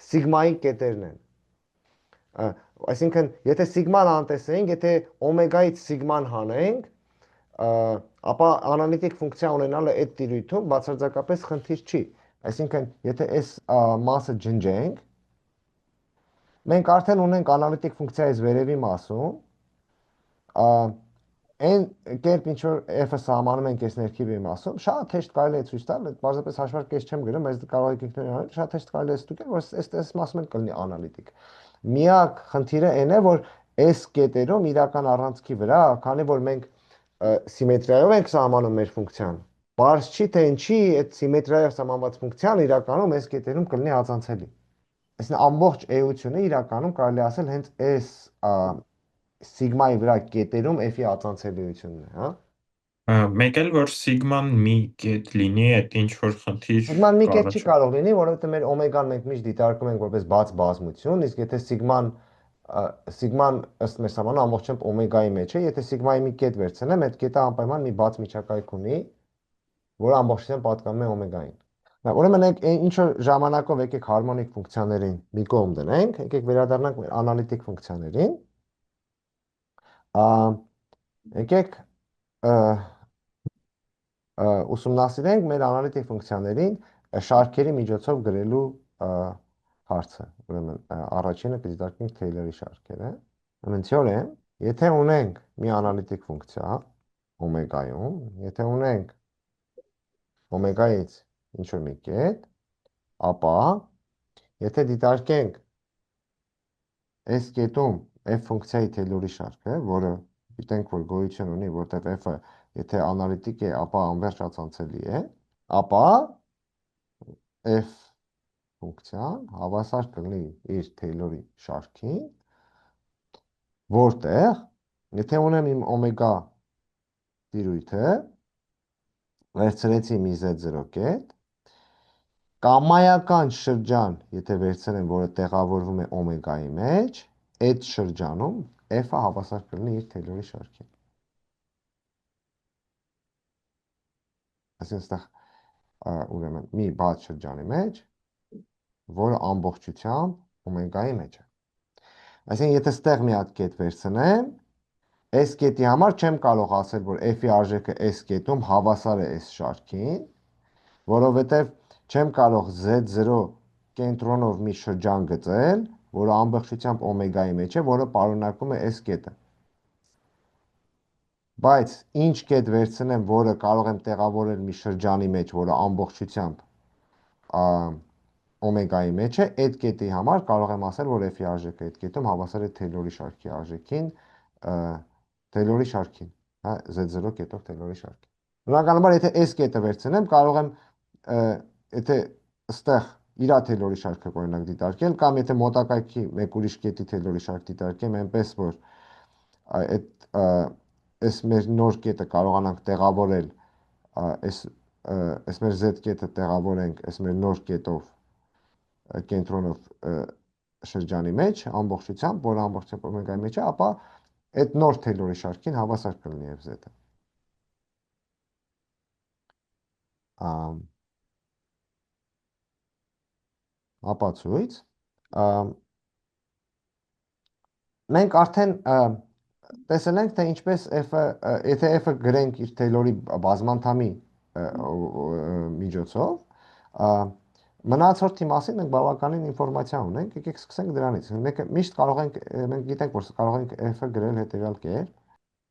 Speaker 1: սիգմայի կետերն են։ Այսինքն, եթե սիգման անտեսենք, եթե օմեգայից սիգման հանենք, ապա անալիտիկ ֆունկցիա ունենալը այդ տիրույթում բացարձակապես խնդիր չի։ Այսինքն, եթե այս մասը ջնջենք, մենք արդեն ունենք անալիտիկ ֆունկցիայից վերևի մասում, այն կերպ ինչ որ f-ը սահմանում ենք այս ներքևի մասում, շատ հեշտ կարելի է ցույց տալ, բարձրապես հաշվարկես չեմ գրում, բայց կարող եք ինքնուրույն անել, շատ հեշտ կարելի է ստուգել, որ այս մասում էլ կլինի անալիտիկ։ Միակ խնդիրը այն է, որ այս կետերում իրական առանցքի վրա, քանի որ մենք սիմետրիայով ենք սահմանում մեր ֆունկցիան, բարձ չի թե ինչի այդ սիմետրիայով սահմանված ֆունկցիան իրականում այս կետերում կլինի ածանցելի։ Այսինքն ամբողջ էությունը իրականում կարելի ասել հենց այս սիգմայի վրա կետերում f-ի ածանցելիությունն է, հա։
Speaker 3: Մեկ էլ որ սիգման մի կետ լինի, այդ ինչ որ խնդիր
Speaker 1: Սիգման մի կետ չի
Speaker 3: կառաջի։
Speaker 1: կարող լինի, որովհետև մեր օմեգան մենք միշտ դիտարկում ենք որպես բաց բազմություն, իսկ եթե սիգման ըստ մեր սահմանը ամբողջությամբ օմեգայի մեջ է, եթե սիգմայի մի կետ վերցնեմ, այդ կետը անպայման մի բաց միջակայք ունի, որը ամբողջությամբ պատկանում է օմեգային։ Ուրեմն ինչ որ ժամանակով եկեք հարմոնիկ ֆունկցիաներին մի կողմ դնենք, եկեք վերադառնանք մեր անալիտիկ ֆունկցիաներին։ Եկեք ուսումնասիրենք մեր անալիտիկ ֆունկցիաներին շարքերի միջոցով գրելու հարցը։ Ուրեմն առաջինը կդիտարկենք Թեյլորի շարքերը։ Ուրեմն թեորեմ, եթե ունենք մի անալիտիկ ֆունկցիա օմեգայում, եթե ունենք օմեգայից ինչ որ մի կետ, ապա եթե դիտարկենք այս կետում f ֆունկցիայի Թեյլորի շարքը, որը գիտենք, որ գոյություն ունի, որտեղ f-ը եթե անալիտիկ է, ապա անվերջ ածանցելի է, ապա f ֆունկցիան հավասար կլինի իր Թեյլորի շարքին, որտեղ եթե ունեմ իմ օմեգա տիրույթը, վերցրեցի մի z0 կետ, կամայական շրջան, եթե վերցնեմ, որը տեղավորվում է օմեգայի մեջ, այդ շրջանում f-ը հավասար կլինի իր Թեյլորի շարքին։ Այսինքն, ուրեմն մի բաց շրջանի մեջ, որը ամբողջությամբ օմեգայի մեջ է։ Այսինքն, եթե ստեղ մի հատ կետ վերցնեմ, այս կետի համար չեմ կարող ասել, որ f-ի արժեքը այս կետում հավասար է այս շարքին, որովհետև չեմ կարող z0 կենտրոնով մի շրջան գծել, որը ամբողջությամբ օմեգայի մեջ է, որը պարունակում է այս կետը։ Բայց ինչ կետ վերցնեմ, որը կարող եմ տեղավորել մի շրջանի մեջ, որը ամբողջությամբ օմեգայի մեջ է, այդ կետի համար կարող եմ ասել, որ f-ի արժեքը այդ կետում հավասար է Թեյլորի շարքի արժեքին, Թեյլորի շարքին, հա, z0 կետով Թեյլորի շարքին։ Բնականաբար, եթե այս կետը վերցնեմ, կարող եմ եթե այստեղ իրա Թեյլորի շարքը օրինակ դիտարկել, կամ եթե մոտակայքի մեկ ուրիշ կետի Թեյլորի շարք դիտարկեմ, այնպես որ այս մեր նոր կետը կարողանանք տեղավորել, այս մեր z կետը տեղավորենք այս մեր նոր կետով կենտրոնով շրջանի մեջ, ամբողջությամբ, որը ամբողջությամբ օմեգայի մեջ է, ապա այդ նոր Թեյլորի շարքին հավասար կլինի f(z)-ը։ Ապացույց։ Մենք արդեն տեսել ենք, թե ինչպես f-ը, եթե f-ը գրենք իր Թեյլորի բազմանդամի միջոցով, մնացորդի մասին մենք բավականին ինֆորմացիա ունենք, եկեք սկսենք դրանից։ Մենք միշտ կարող ենք, մենք գիտենք, որ կարող ենք f-ը գրել հետևյալ կերպ,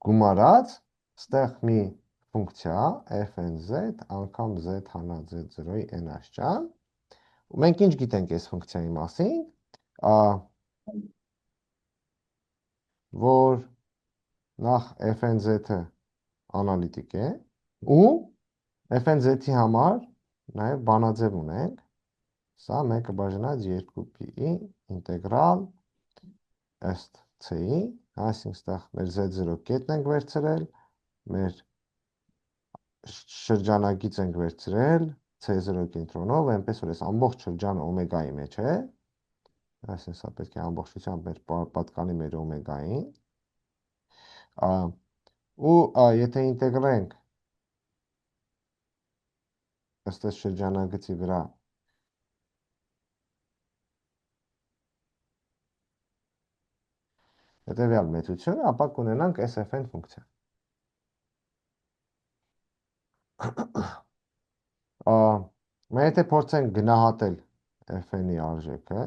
Speaker 1: գումարած, ստեղ մի ֆունկցիա f(n)z անգամ z հանած z0-ի n աշճան։ Ու մենք ինչ գիտենք այս ֆունկցիայի մասին, որ նախ f(n)z-ը անալիտիկ է ու f(n)z-ի համար նաև բանաձև ունենք, սա 1 բաժանած 2pi ինտեգրալ ըստ c-ի, այսինքն ստեղ մեր z0 կետն ենք վերցրել, մեր շրջանագից ենք վերցրել c0 կենտրոնով, այնպես որ այս ամբողջ շրջանը օմեգայի մեջ է, այսինքն սա պետք է ամբողջությամբ մեր պատկանի մեր օմեգային, ու եթե ինտեգրենք ըստ այս շրջանագծի վրա հետևյալ մեծությունը, ապա կունենանք SFN ֆունկցիա։ Մենք եթե փորձենք գնահատել fn-ի արժեքը,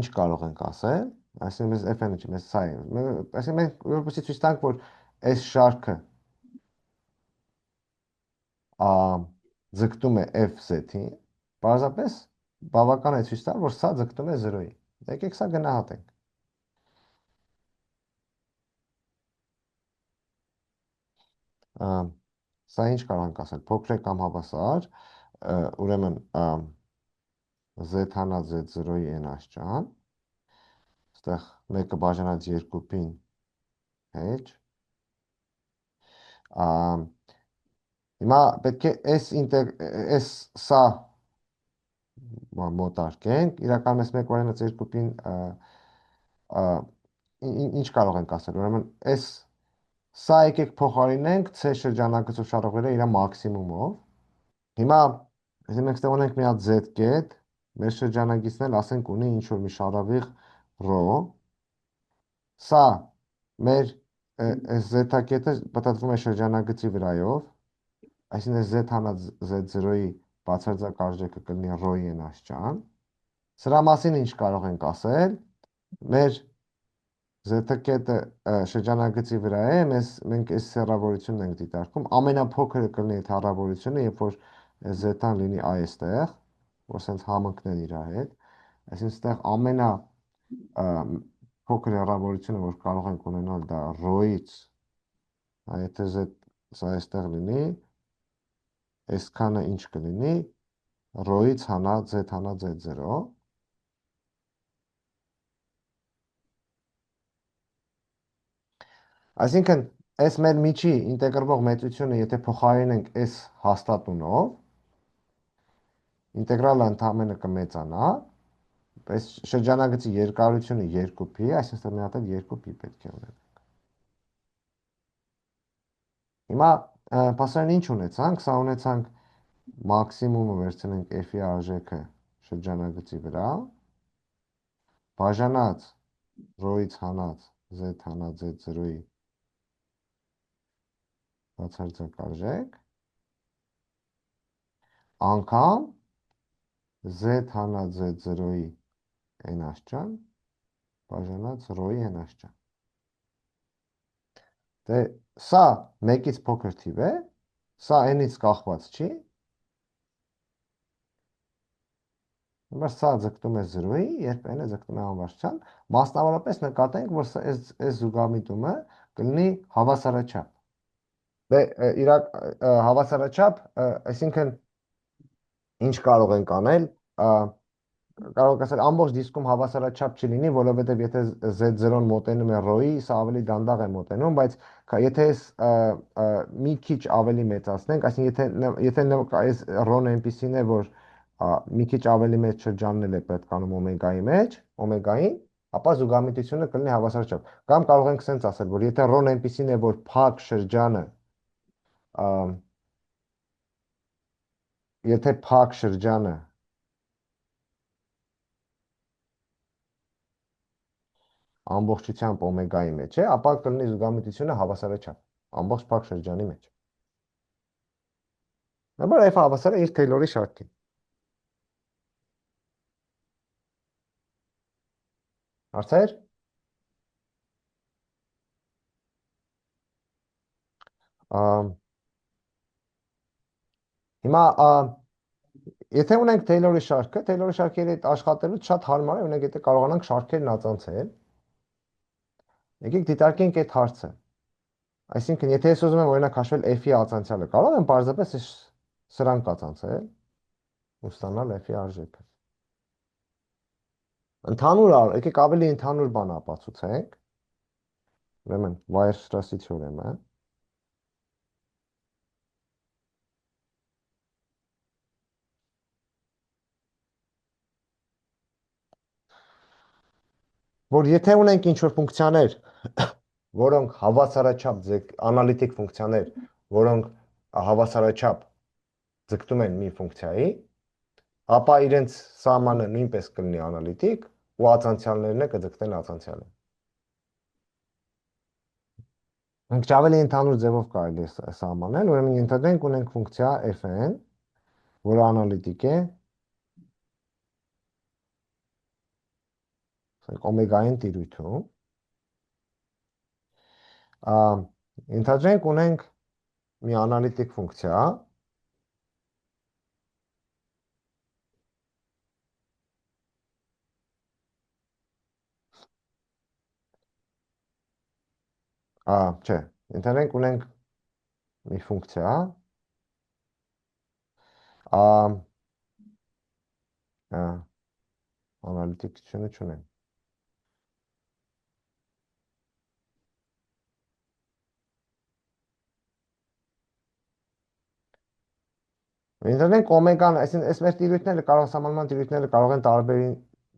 Speaker 1: ինչ կարող ենք ասել, այսինքն մեզ fn-ը չի, մեզ սա է, այսինքն մենք որպեսզի ցույց տանք, որ այս շարքը ձգտում է fz-ին, պարզապես բավական է ցույց տալ, որ սա ձգտում է 0-ի։ Եկեք սա գնահատենք։ Սա ինչ կարող ենք ասել, փոքր է կամ հավասար, ուրեմն z հանած z0-ի n աշճան, ստեղ 1 բաժանած 2-ին հեջ, հիմա պետք է այս սա մոտարկենք, իրական մեզ 1 բաժանած 2-ին ինչ կարող ենք ասել, ուրեմն սա եկեք փոխարինենք c շրջանակցով շարժվելը իր մաքսիմումով։ Հիմա եթե մենք ստեղ ունենք մի հատ z կետ, մեր շրջանագիծն էլ ասենք ունի ինչ որ մի շարավիղ ρ, սա մեր այս z կետը պատտվում է շրջանագծի վրայով, այսինքն z հանած z0-ի բացարձակ արժեքը կլինի ρ-ի n աշճան։ Սրա մասին ինչ կարող ենք ասել, մեր z-կետը շրջանագծի վրա է, մենք այս հեռավորությունն ենք դիտարկում, ամենափոքրը կլինի այդ հեռավորությունը, երբ որ z-ն լինի այստեղ, որ սենց համընկնեն իր հետ, այսինքն ստեղ ամենափոքր հեռավորությունը, որ կարող ենք ունենալ, դա ρ-ից, եթե սա այստեղ լինի, այսքանը ինչ կլինի, ρ-ից հանած z հանած z0, այսինքն, այս մեր միջի ինտեգրվող մեծությունը, եթե փոխարինենք այս հաստատունով, ինտեգրալը ընդամենը կմեծանա, այս շրջանագծի երկարությունը 2π, այսինքն մի հատ 2π պետք է ունենանք։ Հիմա պասարան ինչ ունեցանք, սա ունեցանք մաքսիմումը վերցնենք f-ի արժեքը շրջանագծի վրա, բաժանած ρ-ից հանած z հանած z0-ի բացարձակ արժեք, անգամ z հանած z0-ի n աշճան, բաժանած ρ-ի n աշճան։ Դե սա 1-ից փոքր թիվ է, սա n-ից կախված չի, բայց սա ձգտում է 0-ի, երբ n-ը ձգտում է անվարձության, մասնավորապես նկատենք, որ այս զուգամիտումը կլինի հավասարաչափ։ Դե հավասարաչափ, այսինքն ինչ կարող ենք անել, կարող եք ասել ամբողջ դիսկում հավասարաչափ չլինի, որովհետև եթե z0-ն մոտենում է ρ-ի, սա ավելի դանդաղ է մոտենում, բայց եթե մի քիչ ավելի մեծացնենք, այսինքն եթե այս ρ-ն այնպեսին է, որ մի քիչ ավելի մեծ շրջանն է պետքանում օմեգայի մեջ, օմեգային, ապա զուգամիտությունը կլինի հավասարաչափ։ Կամ կարող ենք սենց ասել, որ եթե ρ-ն այնպեսին է, որ փակ շրջանը եթե փակ շրջանը ամբողջությամբ օմեգայի մեջ է, ապա կլինի զուգամիտությունը հավասարաչափ, ամբողջ փակ շրջանի մեջ։ Նայեք, f հավասար է իր Թեյլորի շարքին։ Հարցեր։ Հիմա եթե ունենք Taylor-ի շարքը, Taylor-ի շարքերի հետ աշխատելուց շատ հարմար է, ունենք եթե կարողանանք շարքերն ածանցել։ Եկեք դիտարկենք այդ հարցը։ Այսինքն, եթե ես ուզում եմ օրինակ հաշվել f-ի ածանցյալը, կարող եմ պարզապես սրանք ածանցել ու ստանալ f-ի արժեքը։ Եկեք ավելի ընդհանուր բան ապացուցենք։ Ուրեմն Weierstrass-ի թեորեմը, որ եթե ունենք ինչ-որ ֆունկցիաներ, որոնք հավասարաչափ անալիտիկ ֆունկցիաներ, որոնք հավասարաչափ ձգտում են մի ֆունկցիայի, ապա իրենց սահմանը նույնպես կլինի անալիտիկ ու ածանցյալներն կձգտեն ածանցյալը։ Մենք ավելի ընդհանուր ձևով կարելի է սահմանել, ուրեմն ենթադրենք ունենք ֆունկցիա f(n), որը անալիտիկ է, օմեգային տիրույթում։ Ենթադրենք ունենք մի անալիտիկ ֆունկցիա, չէ, ենթադրենք ունենք մի ֆունկցիա, անալիտիկությունը չունենք։ Ենթադրենք օմեգան, այսինքն այս մեր տիրույթները սահմանման տիրույթները կարող են տարբեր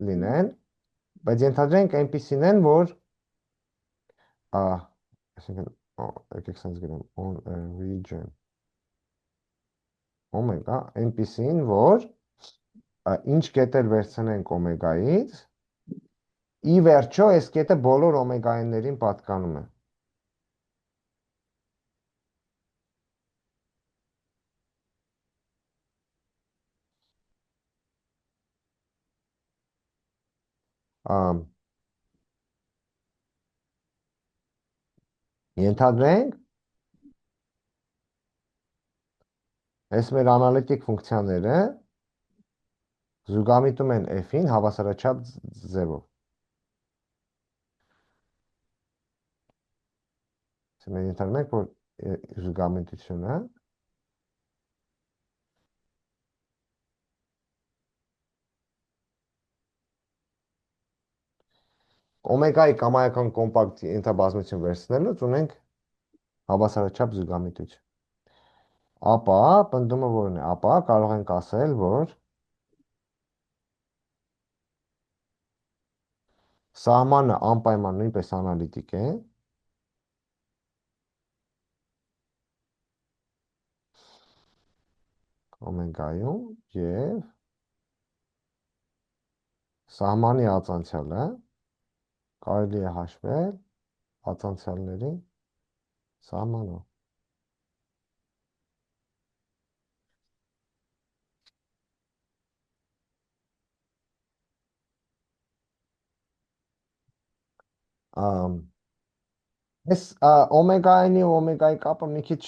Speaker 1: լինեն, բայց ենթադրենք այնպիսին են, որ այսինքն եկեք sense գրեմ on a region օմեգա այնպիսին, որ ինչ կետեր վերցնենք օմեգայից, ի վերջո այս կետը բոլոր օմեգայիններին պատկանում է։ Ենթադրենք այս մեր անալիտիկ ֆունկցիաները զուգամիտում են f-ին հավասարաչափ ձևով։ Մենք ենթադրենք, որ զուգամիտությունը օմեգայի կամայական կոմպակտ ենթաբազմություն վերցնելուց ունենք հավասարաչափ զուգամիտություն։ Ապա պնդումը որն է, ապա կարող ենք ասել, որ սահմանը անպայման նույնպես անալիտիկ է, օմեգայում և սահմանի ածանցյալը կարելի է հաշվել ածանցյալների սահմանով։ Այս օմեգայինի ու օմեգայի կապը մի քիչ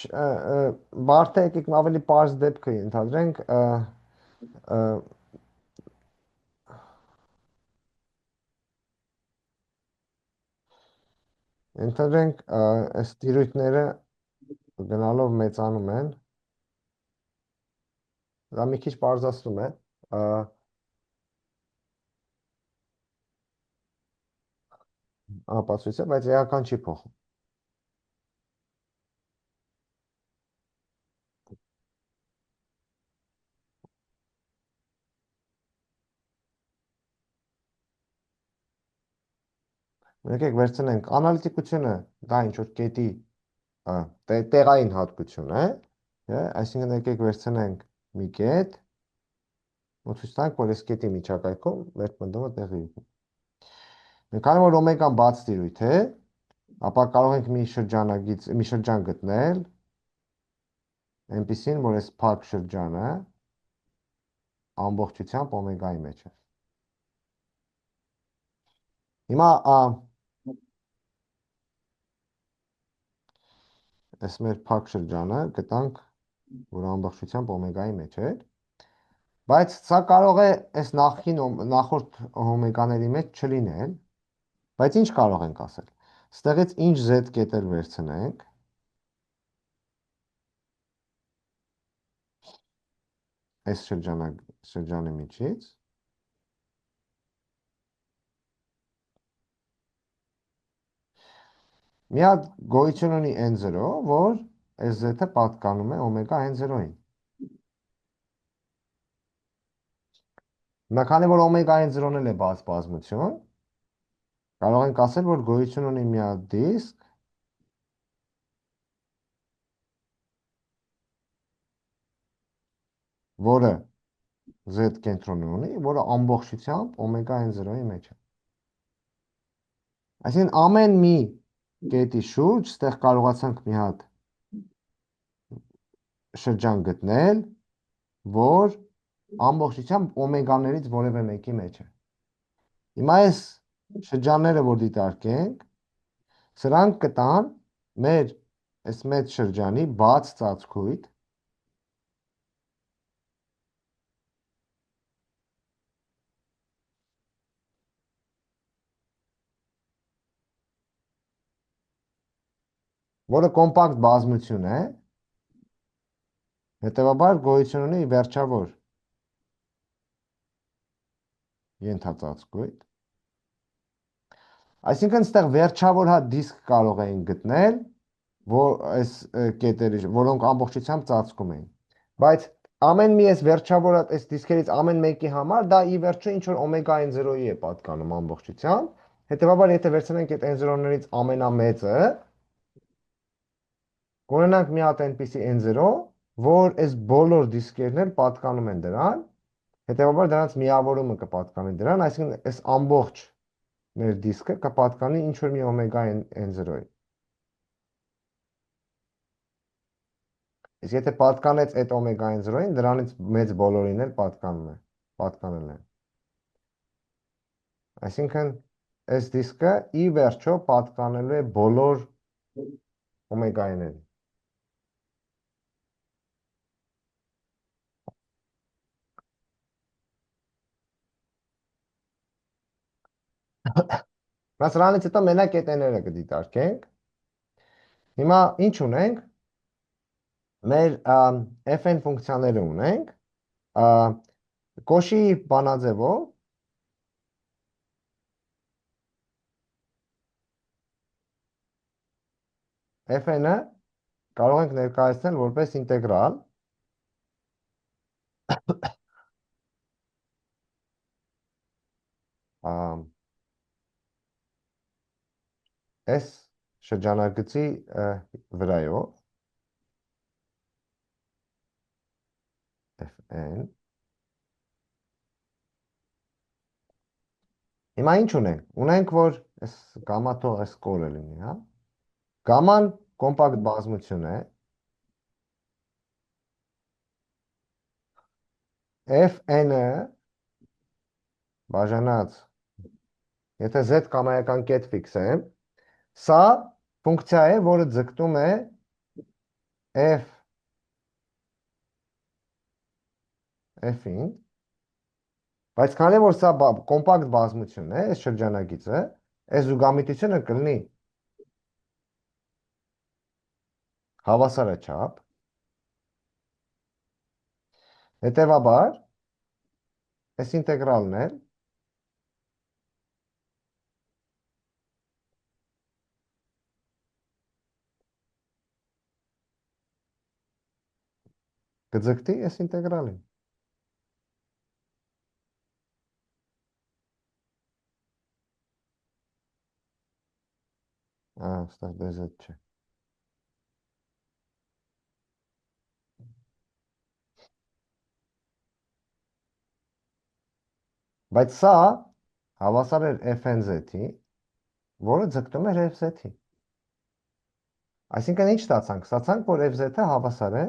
Speaker 1: բարդ է, եկեք ավելի պարզ դեպքը ենթադրենք, ենթադրենք այս տիրույթները գնալով մեծանում են, դա մի քիչ պարզացնում է, ապացույցը, բայց էական չի փոխում։ Եկեք վերցնենք անալիտիկությունը, դա ինչ որ կետի տեղային հատկություն է, այսինքն եկեք վերցնենք մի կետ, ու ցույց տանք, որ այս կետի միջակայքում մեր պնդումը տեղի ունի։ Քանի որ օմեգան բաց տիրույթ է, ապա կարող ենք մի շրջան գտնել, այնպիսին, որ այս փակ շրջանը ամբողջությամբ օմեգայի մեջ է։ Հիմա այս մեր փակ շրջանը գտանք, որ ամբողջությամբ օմեգայի մեջ էր, բայց սա կարող է այս նախորդ օմեգաների մեջ չլինել, բայց ինչ կարող ենք ասել։ Ստեղից ինչ z կետեր վերցնենք, այս շրջանի միջից, մի հատ գոյություն ունի n0, որ այս z-ը պատկանում է օմեգա n0-ին։ Հիմա քանի որ օմեգա n0-ն էլ է բաց բազմություն, կարող ենք ասել, որ գոյություն ունի մի հատ դիսկ, որը z կենտրոն ունի, որը ամբողջությամբ օմեգա n0-ի մեջ է։ Այսինքն ամեն մի կետի շուրջ ստեղ կարողացանք մի հատ շրջան գտնել, որ ամբողջությամբ օմեգաներից որևէ մեկի մեջ է։ Հիմա այս շրջանները, որ դիտարկենք, սրանք կտան մեր այս մեծ շրջանի բաց ծածկույթ, որը կոմպակտ բազմություն է, հետևաբար գոյություն ունի վերջավոր ենթածածկույթ։ Այսինքն ստեղ վերջավոր հատ դիսկ կարող էին գտնել, որ այս կետերի, որոնք ամբողջությամբ ծածկում էին։ Բայց ամեն մի այս վերջավոր այս դիսկերից ամեն մեկի համար դա ի վերջո ինչ որ օմեգա n0-ի է պատկանում ամբողջությամբ։ Հետևաբար եթե վերցնենք այդ n0-ներից ամենամեծը, կունենանք մի հատ այնպիսի n0, որ այս բոլոր դիսկերն էլ պատկանում են դրան, հետևաբար դրանց միավորումը կպատկանի դրան, այսինքն այս ամբողջ մեր դիսկը կպատկանի ինչ որ մի օմեգա n0-ի։ Իսկ եթե պատկանեց այդ օմեգա n0-ին, դրանից մեծ բոլորին էլ պատկանել է։ Այսինքն այս դիսկը ի վերջո պատկանելու է բոլոր օմեգայիներին։ Նա սրանից հետո մենակ կետերները կդիտարկենք։ Հիմա ինչ ունենք։ Մեր fn ֆունկցիաները ունենք, Կոշի բանաձևով fn-ը կարող ենք ներկայացնել որպես ինտեգրալ այս շրջանագծի վրայով fn։ Հիմա ինչ ունենք։ Ունենք, որ այս գամա թող այս կորը լինի, հա։ Գաման կոմպակտ բազմություն է։ fn-ը բաժանած, եթե z կամայական կետ ֆիքսեմ, սա ֆունկցիա է, որը ձգտում է f-ին, բայց քանի որ սա կոմպակտ բազմություն է, այս շրջանագիծը, այս զուգամիտությունը կլինի հավասարաչափ, հետևաբար այս ինտեգրալն է կձգտի այս ինտեգրալին։ Ստեղ դեզ չէ։ Բայց սա հավասար էր fn z-ի, որը ձգտում էր fz-ի։ Այսինքն ինչ ստացանք։ Ստացանք, որ fz-ը հավասար է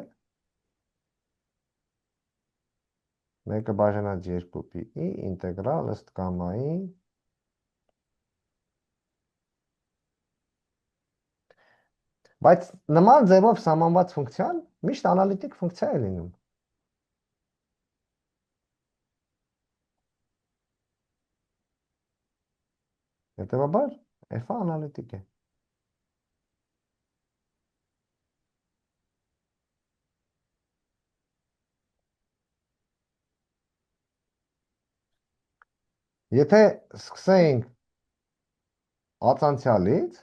Speaker 1: 1 բաժանած 2 pi ինտեգրալ ըստ գամմայի Բայց նման ձևով սահմանված ֆունկցիան միշտ անալիտիկ ֆունկցիա է լինում։ Հետևաբար f-ը անալիտիկ է։ Եթե սկսենք ածանցյալից,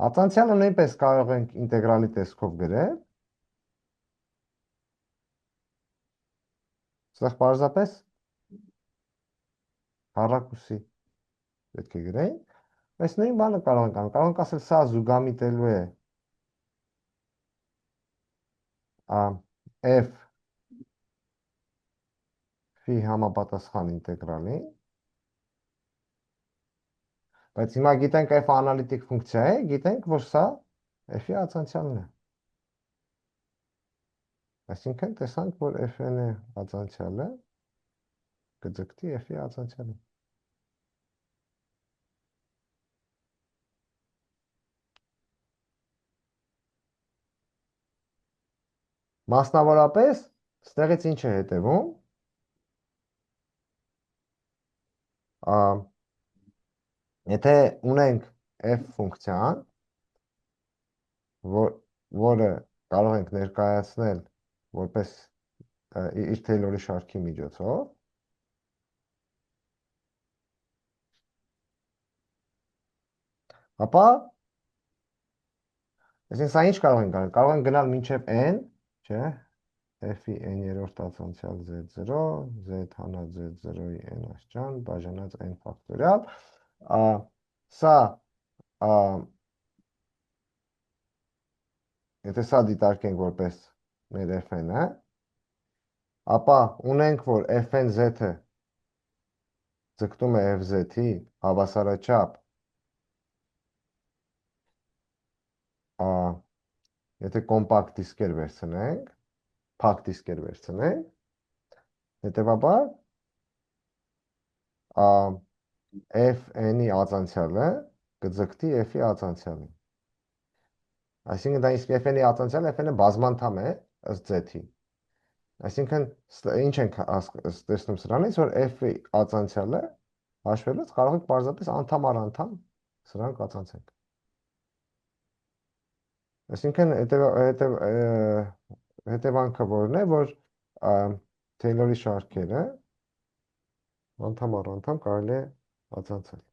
Speaker 1: ածանցյալը նույնպես կարող ենք ինտեգրալի տեսքով գրել, ստեղ պարզապես հառակուսի պետք է գրենք, այս նույն բանը կարող ենք անել, կարող ենք ասել սա զուգամիտելու է f ֆի համապատասխան ինտեգրալի, բայց հիմա գիտենք f անալիտիկ ֆունկցիա է, գիտենք, որ սա f-ի ածանցյալն է։ Այսինքն տեսանք, որ f-ն է ածանցյալը, կձգտի f-ի ածանցյալը։ Մասնավորապես, ստեղից ինչ է հետևում, եթե ունենք f ֆունկցիան, որը կարող ենք ներկայացնել որպես իր Թեյլորի շարքի միջոցով, ապա, այսինքն սա ինչ կարող ենք անել, կարող ենք գնալ մինչև n, չէ, f-ի n-երորդ ածանցյալ z0, z հանած z0-ի n աշճան, բաժանած n ֆակտորիալ, սա, եթե սա դիտարկենք որպես մեր f-ը, ապա ունենք, որ f-n z-ը ձգտում է f-z-ի հավասարաչափ, եթե կոմպակտ դիսկեր վերցնենք, փակ դիսկեր վերցնենք, հետևաբար f-n-ի ածանցյալը կձգտի f-ի ածանցյալին։ Այսինքն դա իսկ f-n-ի ածանցյալը f-ը բազմանդամ է ըստ z-ի։ Այսինքն ինչ ենք տեսնում սրանից, որ f-ի ածանցյալը հաշվելուց կարող ենք պարզապես անդամ առ անդամ սրանք ածանցենք։ Այսինքն հետևանքը որն է, որ Թեյլորի շարքերը անդամ առ անդամ կարելի է ածանցել։